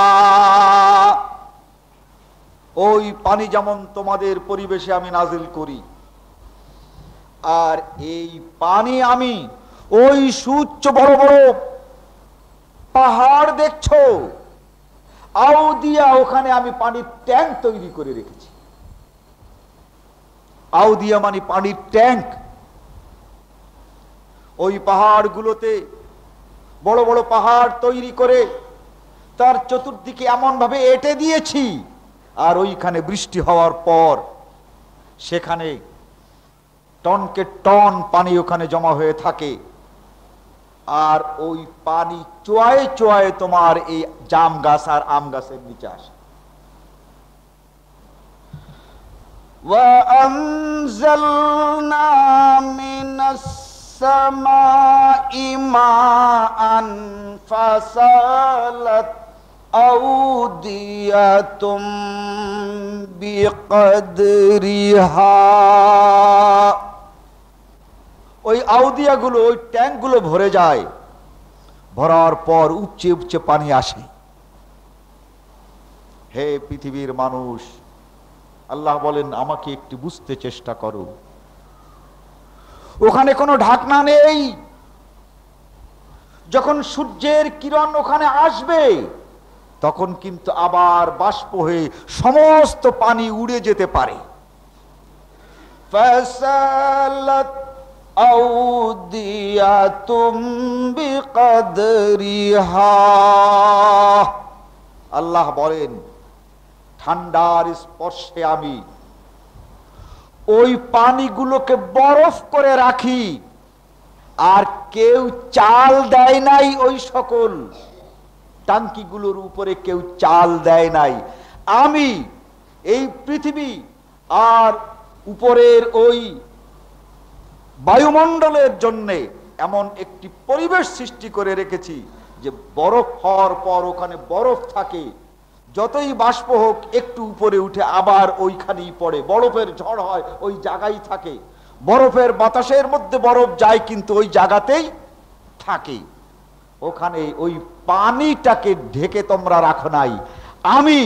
ওই পানি যেমন তোমাদের পরিবেশে আমি নাজিল করি, আর এই পানি আমি ওই সুউচ্চ বড় বড় পাহাড় দেখছো, আউদিয়া, ওখানে আমি পানির ট্যাঙ্ক তৈরি করে রেখেছি। আউদিয়া মানে পানির ট্যাঙ্ক। ওই পাহাড়গুলোতে বড় বড় পাহাড় তৈরি করে তার চতুর্দিকে এমন ভাবে এঁটে দিয়েছি, আর ওইখানে বৃষ্টি হওয়ার পর সেখানে টনকে টন পানি ওখানে জমা হয়ে থাকে, আর ওই পানি চোয়ায়ে চোয়ায়ে তোমার এই জাম গাছ আর আম গাছের নিচে আসে। وَأَنزَلْنَا مِنَ السَّمَاءِ مَاءً فَسَالَتْ أَوْدِيَةٌ بِقَدْرِهَا, ওই আউদিয়াগুলো, ওই ট্যাঙ্কগুলো ভরে যায়, ভরার পর উপচে উপচে পানি আসে। হে পৃথিবীর মানুষ, আল্লাহ বলেন আমাকে একটু বুঝতে চেষ্টা করো। ওখানে কোনো ঢাকনা নেই, যখন সূর্যের কিরণ ওখানে আসবে তখন কিন্তু আবার বাষ্প হয়ে সমস্ত পানি উড়ে যেতে পারে। ফাসালাত আউদিয়াতুম বিকদরিহা, আল্লাহ বলেন ঠান্ডার স্পর্শে আমি ওই পানিগুলোকে বরফ করে রাখি, আর কেউ চাল দেয় নাই, ওই সকল টাঙ্কিগুলোর উপরে কেউ চাল দেয় নাই। আমি এই পৃথিবী আর উপরের ওই বায়ুমণ্ডলের জন্য এমন একটি পরিবেশ সৃষ্টি করে রেখেছি যে বরফ হওয়ার পর ওখানে বরফ থাকে, যতই বাষ্প হোক একটু উপরে উঠে আবার ওইখানেই পড়ে, বরফের ঝড় হয় ওই জায়গায় থাকে, বরফের বাতাসের মধ্যে বরফ যায় কিন্তু ওই জায়গাতেই থাকে। ওখানে ওই পানিটাকে ঢেকে তোমরা রাখো নাই, আমি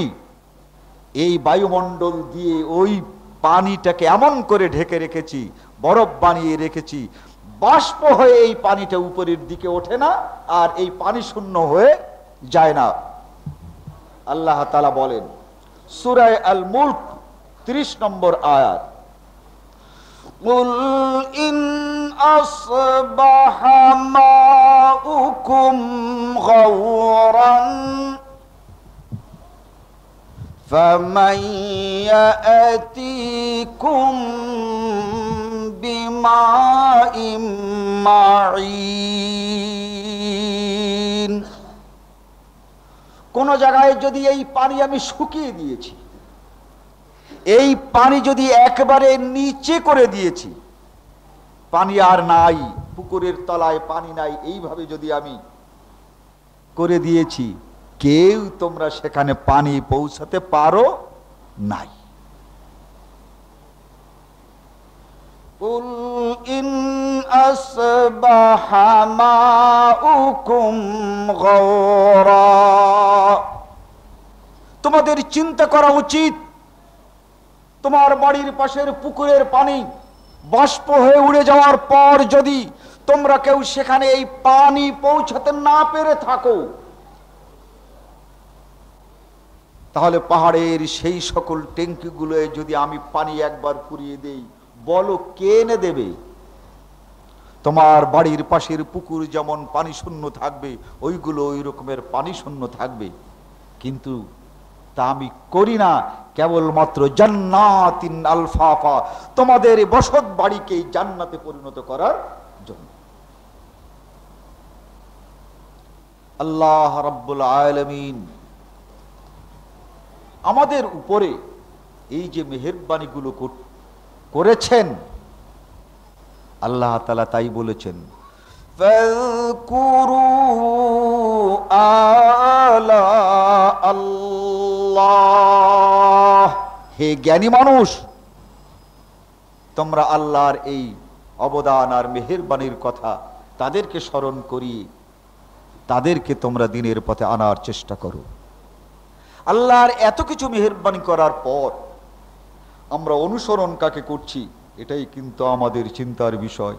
এই বায়ুমণ্ডল দিয়ে ওই পানিটাকে এমন করে ঢেকে রেখেছি বরফ বানিয়ে রেখেছি, বাষ্প হয়ে এই পানিটা উপরের দিকে ওঠে না, আর এই পানি শূন্য হয়ে যায় না। আল্লাহ তাআলা বলেন সূরা আল মুলক 30 নম্বর আয়াত, কুল ইন আসবাহা মাউকুম গাওরান ফামান ইয়াতিকুম বিমাইম মাঈন। কোন জায়গায় যদি এই পানি আমি শুকিয়ে দিয়েছি, এই পানি যদি একেবারে নিচে করে দিয়েছি, পানি আর নাই, পুকুরের তলায় পানি নাই, এইভাবে যদি আমি করে দিয়েছি, কেউ তোমরা সেখানে পানি পৌঁছাতে পারো নাই। কুল ইন আসবাহা মাউকুম গাওরা, তোমাদের চিন্তা করা উচিত, তোমার বাড়ির পাশের পুকুরের পানি বাষ্প হয়ে উড়ে যাওয়ার পর যদি তোমরা কেউ সেখানে এই পানি পৌঁছাতে না পেরে থাকো, তাহলে পাহাড়ের সেই সকল ট্যাঙ্কিগুলোয় যদি আমি পানি একবার পুরিয়ে দেই, বলো কে এনে দেবে? তোমার বাড়ির পাশের পুকুর যেমন পানি শূন্য থাকবে, ওইগুলো ওই রকমের পানি শূন্য থাকবে। কিন্তু তা আমি করি না, কেবলমাত্র জান্নাতিন আলফাফা, তোমাদের বসত বাড়িকে জান্নাতে পরিণত করার জন্য। আল্লাহ রাব্বুল আলামিন আমাদের উপরে এই যে মেহেরবানিগুলো করেছেন, আল্লাহ তাআলা তাই বলেছেন, ফাযকুরু আলা আল্লাহ, হে জ্ঞানী মানুষ, তোমরা আল্লাহর এই অবদান আর মেহেরবানির কথা তাদেরকে স্মরণ করিয়ে তাদেরকে তোমরা দিনের পথে আনার চেষ্টা করো। আল্লাহর এত কিছু মেহেরবানি করার পর আমরা অনুসরণ কাকে করছি, এটাই কিন্তু আমাদের চিন্তার বিষয়।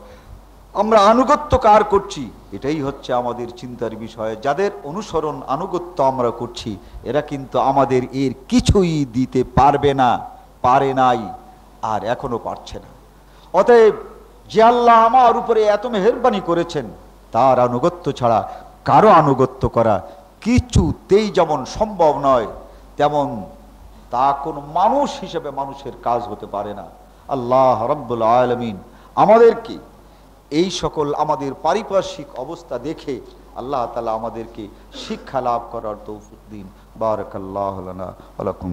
আমরা আনুগত্য কার করছি, এটাই হচ্ছে আমাদের চিন্তার বিষয়। যাদের অনুসরণ আনুগত্য আমরা করছি, এরা কিন্তু আমাদের এর কিছুই দিতে পারবে না, পারে নাই, আর এখনো পারছে না। অতএব যে আল্লাহ আমার উপরে এত মেহেরবানি করেছেন, তার আনুগত্য ছাড়া কারো আনুগত্য করা কিছুতেই যেমন সম্ভব নয়, তেমন তা কোন মানুষ হিসেবে মানুষের কাজ হতে পারে না। আল্লাহ রাব্বুল আলামিন আমাদেরকে এই সকল আমাদের পারিপার্শ্বিক অবস্থা দেখে আল্লাহ তাআলা আমাদেরকে শিক্ষা লাভ করার তৌফিক দিন। বারাকাল্লাহু লানা ওয়া লাকুম।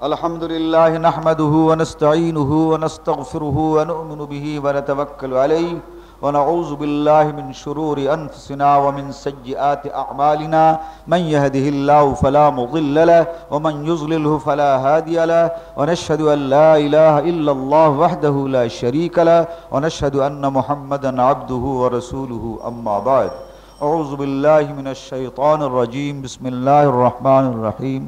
আলহামদুলিল্লাহ নাহমাদুহু ওয়া নাস্তাঈনুহু ওয়া নাস্তাগফিরুহু ওয়া নু'মিনু বিহি ওয়া নাতাওয়াক্কালু আলাইহি ওয়া নাউযু বিল্লাহি মিন শুরুরি আনফুসিনা ওয়া মিন সাইয়্যিআতি আ'মালিনা মান ইয়াহদিহিল্লাহু ফালা মুদিল্লা লাহু ওয়া মান ইউযলিলহু ফালা হাদিয়া লাহু ওয়া নাশহাদু আন লা ইলাহা ইল্লাল্লাহু ওয়াহদাহু লা শারীকা লাহু ওয়া নাশহাদু আন্না মুহাম্মাদান আবদুহু ওয়া রাসূলুহু আম্মা বা'দ। আউযু বিল্লাহি মিনাশ শাইতানির রাজীম। বিসমিল্লাহির রাহমানির রাহিম।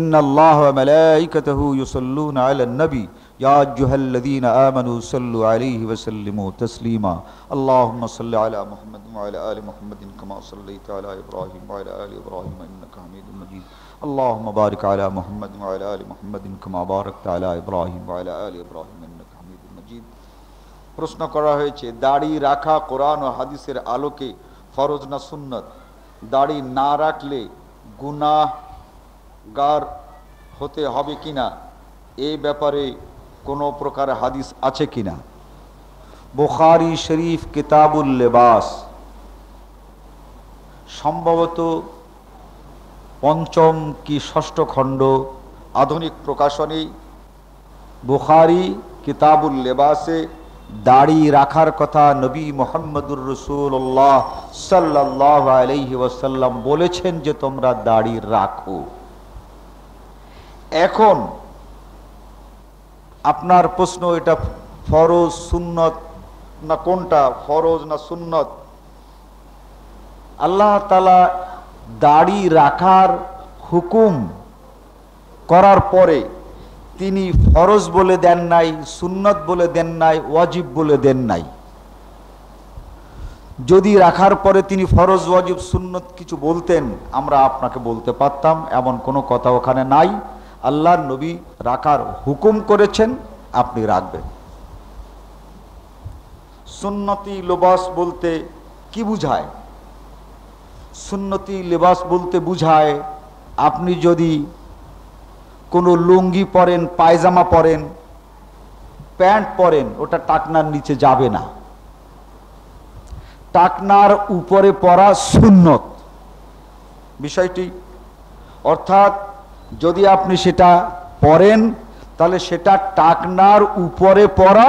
ইন্নাল্লাহা ওয়া মালাইকাতাহু ইউসাল্লুনা আলান নবী ইয়া আইয়ুহাল্লাযীনা আমানু সাল্লু আলাইহি ওয়া সাল্লিমু তাসলিমা। আল্লাহুম্মা সাল্লি আলা মুহাম্মাদিন ওয়া আলা আলি মুহাম্মাদিন কামা সাল্লাইতা আলা ইব্রাহিম ওয়া আলা আলি ইব্রাহিম ইন্নাকা হামিদুম মাজিদ। আল্লাহুম্মা বারিক আলা মুহাম্মাদিন ওয়া আলা আলি মুহাম্মাদিন কামা বারাকতা আলা ইব্রাহিম ওয়া আলা আলি ইব্রাহিম ইন্নাকা হামিদুম মাজিদ। প্রশ্ন করা হয়েছে, দাড়ি রাখা কোরআন ও হাদিসের আলোকে ফরজ না সুন্নত? দাড়ি না রাখলে গুনাহগার হতে হবে কিনা, এই ব্যাপারে কোনো প্রকার হাদিস আছে কিনা? বুখারী শরীফ কিতাবুল লিবাস, সম্ভবত পঞ্চম কি ষষ্ঠ খণ্ড, আধুনিক প্রকাশনী বুখারী কিতাবুল লিবাসে দাড়ি রাখার কথা নবী মুহাম্মদুর রাসূলুল্লাহ সাল্লাল্লাহু আলাইহি ওয়াসাল্লাম বলেছেন যে তোমরা দাড়ি রাখো। এখন আপনার প্রশ্ন, এটা ফরজ সুন্নত না কোনটা, ফরজ না সুন্নত? আল্লাহ তাআলা দাড়ি রাখার হুকুম করার পরে তিনি ফরজ বলে দেন নাই, সুন্নত বলে দেন নাই, ওয়াজিব বলে দেন নাই। যদি রাখার পরে তিনি ফরজ, ওয়াজিব, সুন্নত কিছু বলতেন আমরা আপনাকে বলতে পারতাম, এমন কোনো কথা ওখানে নাই। আল্লাহর নবী রাখার হুকুম করেছেন, আপনি রাখবেন। সুন্নতি লিবাস বলতে কি বুঝায়? সুন্নতি লিবাস বলতে বুঝায় আপনি যদি কোনো লুঙ্গি পরেন, পায়জামা পরেন, প্যান্ট পরেন, ওটা টাকনার নিচে যাবে না। টাকনার উপরে পরা সুন্নত বিষয়টি, অর্থাৎ যদি আপনি সেটা পরেন তাহলে সেটা টাকনার উপরে পরা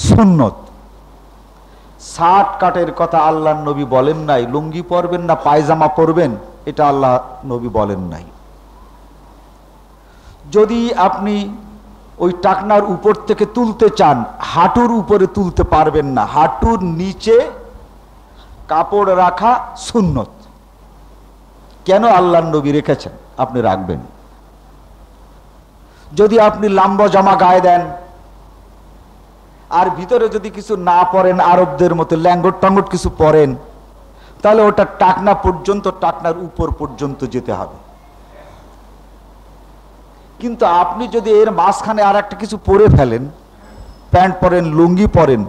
সুন্নত। শার্ট কাটের কথা আল্লাহ নবী বলেন নাই, লুঙ্গি পরবেন না পায়জামা পরবেন এটা আল্লাহ নবী বলেন নাই। যদি আপনি ওই টাকনার উপর থেকে তুলতে চান, হাঁটুর উপরে তুলতে পারবেন না, হাঁটুর নিচে কাপড় রাখা সুন্নত। কেন আল্লাহর নবী রেখেছেন, আপনি রাখবেন। যদি আপনি লম্বা জামা গায়ে দেন আর ভিতরে যদি কিছু না পরেন, আরবদের মতো ল্যাঙ্গট টাঙ্গট কিছু পরেন, তাহলে ওটা টাকনা পর্যন্ত, টাকনার উপর পর্যন্ত যেতে হবে। কিন্তু আপনি যদি এর মাঝখানে আর একটা কিছু পরে ফেলেন, প্যান্ট পরেন, লুঙ্গি পরেন,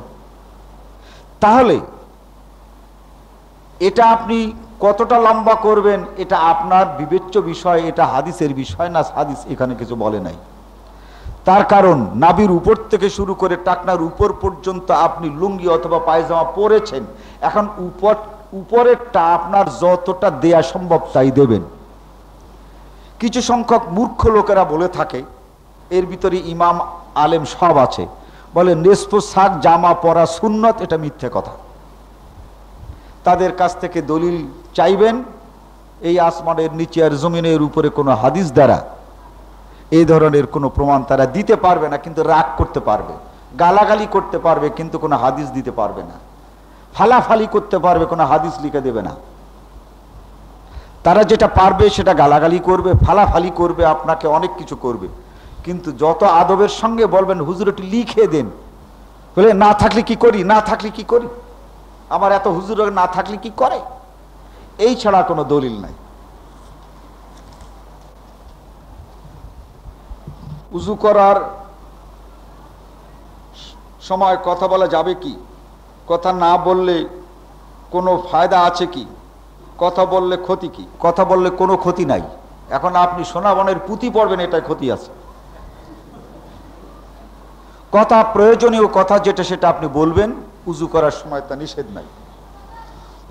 তাহলে এটা আপনি কতটা লম্বা করবেন এটা আপনার বিবেচ্য বিষয়, এটা হাদিসের বিষয় না। হাদিস এখানে কিছু বলে নাই। তার কারণ নাভির উপর থেকে শুরু করে টাকনার উপর পর্যন্ত আপনি লুঙ্গি অথবা পায়জামা পরেছেন, এখন উপরেরটা আপনার যতটা দেয়া সম্ভব তাই দেবেন। কিছু সংখ্যক মূর্খ লোকেরা বলে থাকে, এর ভিতরে ইমাম আলেম সব আছে, বলে নেসফ সাক জামা পরা সুন্নত, এটা মিথ্যে কথা। তাদের কাছ থেকে দলিল চাইবেন, এই আসমানের নিচে আর জমিনের উপরে কোনো হাদিস দ্বারা এই ধরনের কোনো প্রমাণ তারা দিতে পারবে না, কিন্তু রাগ করতে পারবে, গালাগালি করতে পারবে, কিন্তু কোনো হাদিস দিতে পারবে না। ফালাফালি করতে পারবে, কোনো হাদিস লিখে দেবে না। তারা যেটা পারবে সেটা গালাগালি করবে, ফালাফালি করবে, আপনাকে অনেক কিছু করবে, কিন্তু যত আদবের সঙ্গে বলবেন হুজুর একটু লিখে দেন, বলে না থাকলে কি করি, না থাকলে কি করি, আমার এত হুজুর না থাকলে কি করে, এই ছাড়া কোনো দলিল নাই। উযু করার সময় কথা বলা যাবে কি? কথা না বললে কোনো ফায়দা আছে কি? কথা বললে ক্ষতি কি? কথা বললে কোনো ক্ষতি নাই। এখন আপনি সোনাবনের পুঁতি পড়বেন, এটাই ক্ষতি আছে। কথা প্রয়োজনীয় কথা যেটা সেটা আপনি বলবেন, উযু করার সময় তা নিষেধ নাই।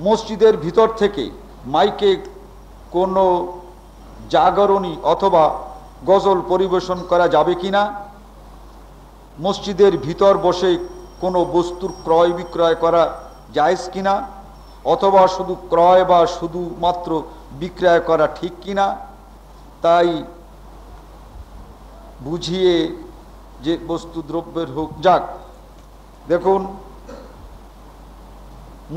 মসজিদের ভিতর থেকে মাইকে কোনো জাগরণী অথবা গজল পরিবেশন করা যাবে কিনা? মসজিদের ভিতর বসে কোনো বস্তুর ক্রয় বিক্রয় করা জায়েজ কিনা, অথবা শুধু ক্রয় বা শুধুমাত্র বিক্রয় করা ঠিক কিনা, তাই বুঝিয়ে যে বস্তু দ্রব্যের হোক যাক। দেখুন,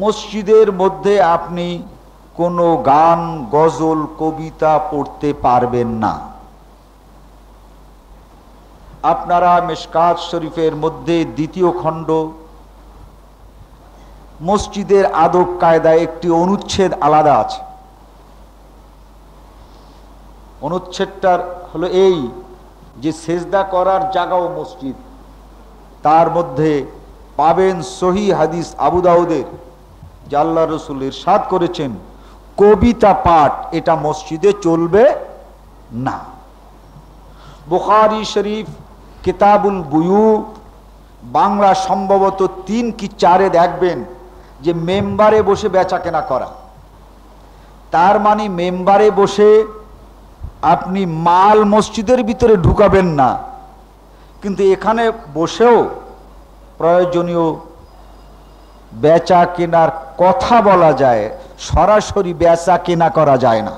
মসজিদের মধ্যে আপনি কোনো গান, গজল, কবিতা পড়তে পারবেন না। আপনারা মিশকাত শরীফের মধ্যে 2য় খণ্ড মসজিদের আদব কায়দায় একটি অনুচ্ছেদ আলাদা আছে। অনুচ্ছেদটার হলো এই যে সেজদা করার জায়গাও মসজিদ। তার মধ্যে পাবেন সহিহ হাদিস আবু দাউদের, যে আল্লাহ রাসূল ইরশাদ করেছেন কবিতা পাঠ এটা মসজিদে চলবে না। বুখারী শরীফ কিতাবুল বুয়ু বাংলা সম্ভবত 3 কি 4-এ দেখবেন যে মেম্বারে বসে বেচা কেনা করা। তার মানে মেম্বারে বসে আপনি মাল মসজিদের ভিতরে ঢুকাবেন না, কিন্তু এখানে বসেও প্রয়োজনীয় বেচা কেনার কথা বলা যায়, সরাসরি বেচা কেনা করা যায় না।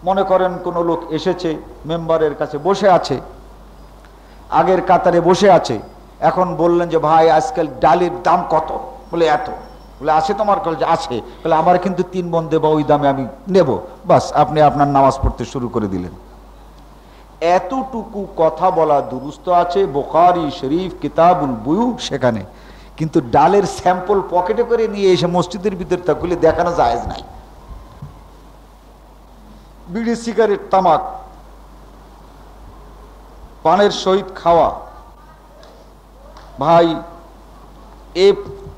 মনে করেন কোনো লোক এসেছে, মেম্বারের কাছে বসে আছে, আগের কাতারে বসে আছে, এখন বললেন যে ভাই আজকাল ডালের দাম কত, বলে এত, বলে আছে তোমার? যে আছে। বলে আমার কিন্তু 3 মণ দেবো, ওই দামে আমি নেব। বাস, আপনি আপনার নামাজ পড়তে শুরু করে দিলেন। এতটুকু কথা বলা দুরুস্ত আছে বুখারী শরীফ কিতাবুল বুয়ু সেখানে, কিন্তু ডালের স্যাম্পল পকেটে করে নিয়ে এসে মসজিদের ভিতর তা খুলে দেখানো জায়েজ নাই। বিড়ি, সিগারেট, তামাক, পানের সহিত খাওয়া, ভাই এ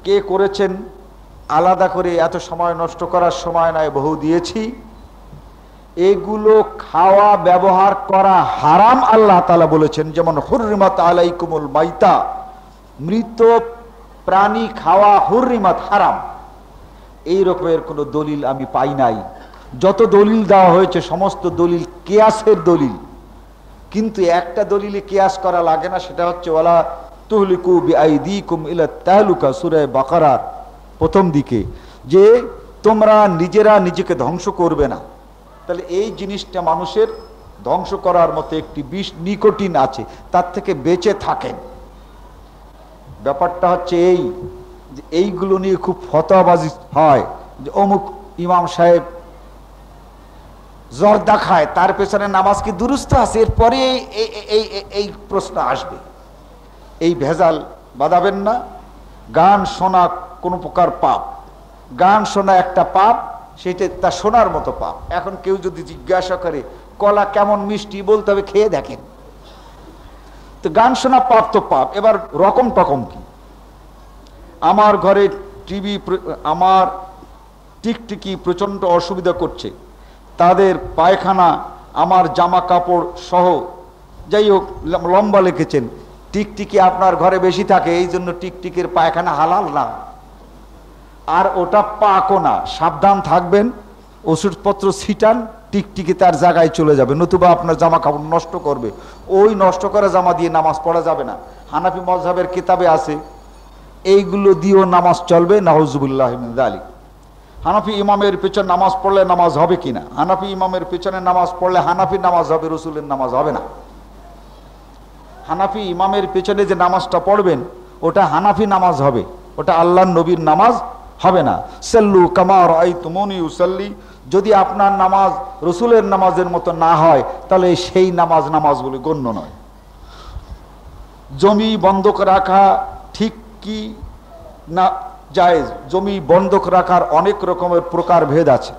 কে করেছেন আলাদা করে এত সময় নষ্ট করার সময় নাই, বহু দিয়েছি। এগুলো খাওয়া ব্যবহার করা হারাম আল্লাহ তাআলা বলেছেন, যেমন হুররিমাত আলাইকুমুল মাইতা, মৃত প্রাণী খাওয়া হুররিমাত, হারাম। এই রকমের কোনো দলিল আমি পাই নাই। যত দলিল দেওয়া হয়েছে সমস্ত দলিল কিয়াসের দলিল, কিন্তু একটা দলিলে কিয়াস করা লাগে না, সেটা হচ্ছে ওয়ালা তুহলিকু বিআইদিকুম ইলা তাহলুকা, সূরা বাকারার প্রথম দিকে, যে তোমরা নিজেরা নিজেকে ধ্বংস করবে না। তাহলে এই জিনিসটা মানুষের ধ্বংস করার মতো একটি বিষ, নিকোটিন আছে, তার থেকে বেঁচে থাকেন। ব্যাপারটা হচ্ছে এই যে এইগুলো নিয়ে খুব ফতোয়াবাজি হয়, যে অমুক ইমাম সাহেব জর্দা খায়, তার পেছনে নামাজ কি দুরুস্ত আছে? এরপরে এই প্রশ্ন আসবে। এই ভেজাল বাঁধাবেন না। গান শোনা কোনো প্রকার পাপ, গান শোনা একটা পাপ, সেটা তা শোনার মতো পাপ। এখন কেউ যদি জিজ্ঞাসা করে কলা কেমন মিষ্টি, বলতে হবে খেয়ে দেখেন। তো গান শোনা পাপ তো পাপ, এবার রকম টকম কি? আমার ঘরে টিভি, আমার টিকটিকি প্রচন্ড অসুবিধা করছে, তাদের পায়খানা আমার জামা কাপড় সহ, যাই হোক লম্বা লিখেছেন, টিকটিকি আপনার ঘরে বেশি থাকে, এই জন্য টিকটিকির পায়খানা হালাল না, আর ওটা পাকও না। সাবধান থাকবেন, ওষুধপত্র ছিটান, টিকটিকি তার জায়গায় চলে যাবে, নতুবা আপনার জামা কাপড় নষ্ট করবে। ওই নষ্ট করা জামা দিয়ে নামাজ পড়া যাবে না। হানাফি মযহাবের কিতাবে আছে এইগুলো দিয়েও নামাজ চলবে, নাউজুবিল্লাহ মিন যালিক। হানাফি ইমামের পেছনে নামাজ পড়লে নামাজ হবে কিনা? হানাফি ইমামের পেছনে নামাজ পড়লে হানাফি নামাজ হবে, রসুলের নামাজ হবে না। হানাফি ইমামের পেছনে যে নামাজটা পড়বেন ওটা হানাফি নামাজ হবে, ওটা আল্লাহর নবীর নামাজ হবে না। সাল্লু কামা রাআইতুমুনি উসাল্লি, যদি আপনার নামাজ রসুলের নামাজের মতো না হয় তাহলে সেই নামাজ বলে গণ্য নয়। জমি বন্ধক রাখা ঠিক কি না জায়েজ? জমি বন্ধক রাখার অনেক রকমের প্রকার ভেদ আছে।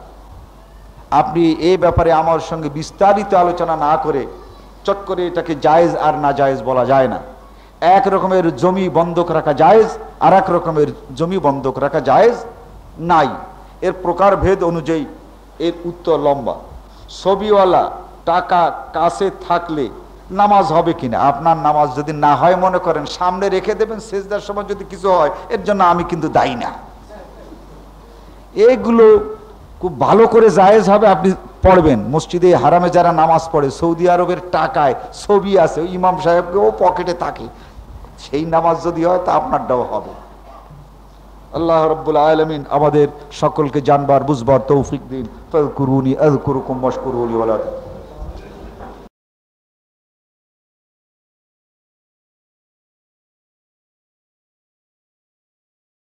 আপনি এই ব্যাপারে আমার সঙ্গে বিস্তারিত আলোচনা না করে চট করে এটাকে জায়েজ আর না জায়েজ বলা যায় না। এক রকমের জমি বন্ধক রাখা জায়েজ, আর এক রকমের জমি বন্ধক রাখা জায়েজ নাই। এর প্রকার ভেদ অনুযায়ী এর উত্তর লম্বা। ছবিওয়ালা টাকা কাছে থাকলে নামাজ হবে কিনা? আপনার নামাজ যদি না হয় মনে করেন, সামনে রেখে দেবেন, সেজদার সময় যদি কিছু হয় এর জন্য আমি কিন্তু দায়ী না। এগুলো খুব ভালো করে জায়েজ হবে, আপনি পড়বেন। মসজিদে হারামে যারা নামাজ পড়ে, সৌদি আরবের টাকায় ছবি আছে, ইমাম সাহেবকে ও পকেটে থাকে, সেই নামাজ যদি হয় তা আপনারটাও হবে। আল্লাহ রাব্বুল আলামিন আমাদের সকলকে জানবার বুঝবার তৌফিক দিন। ফাযকুরুনি আযকুরুকুম ওয়াশকুরু লি ওয়া লা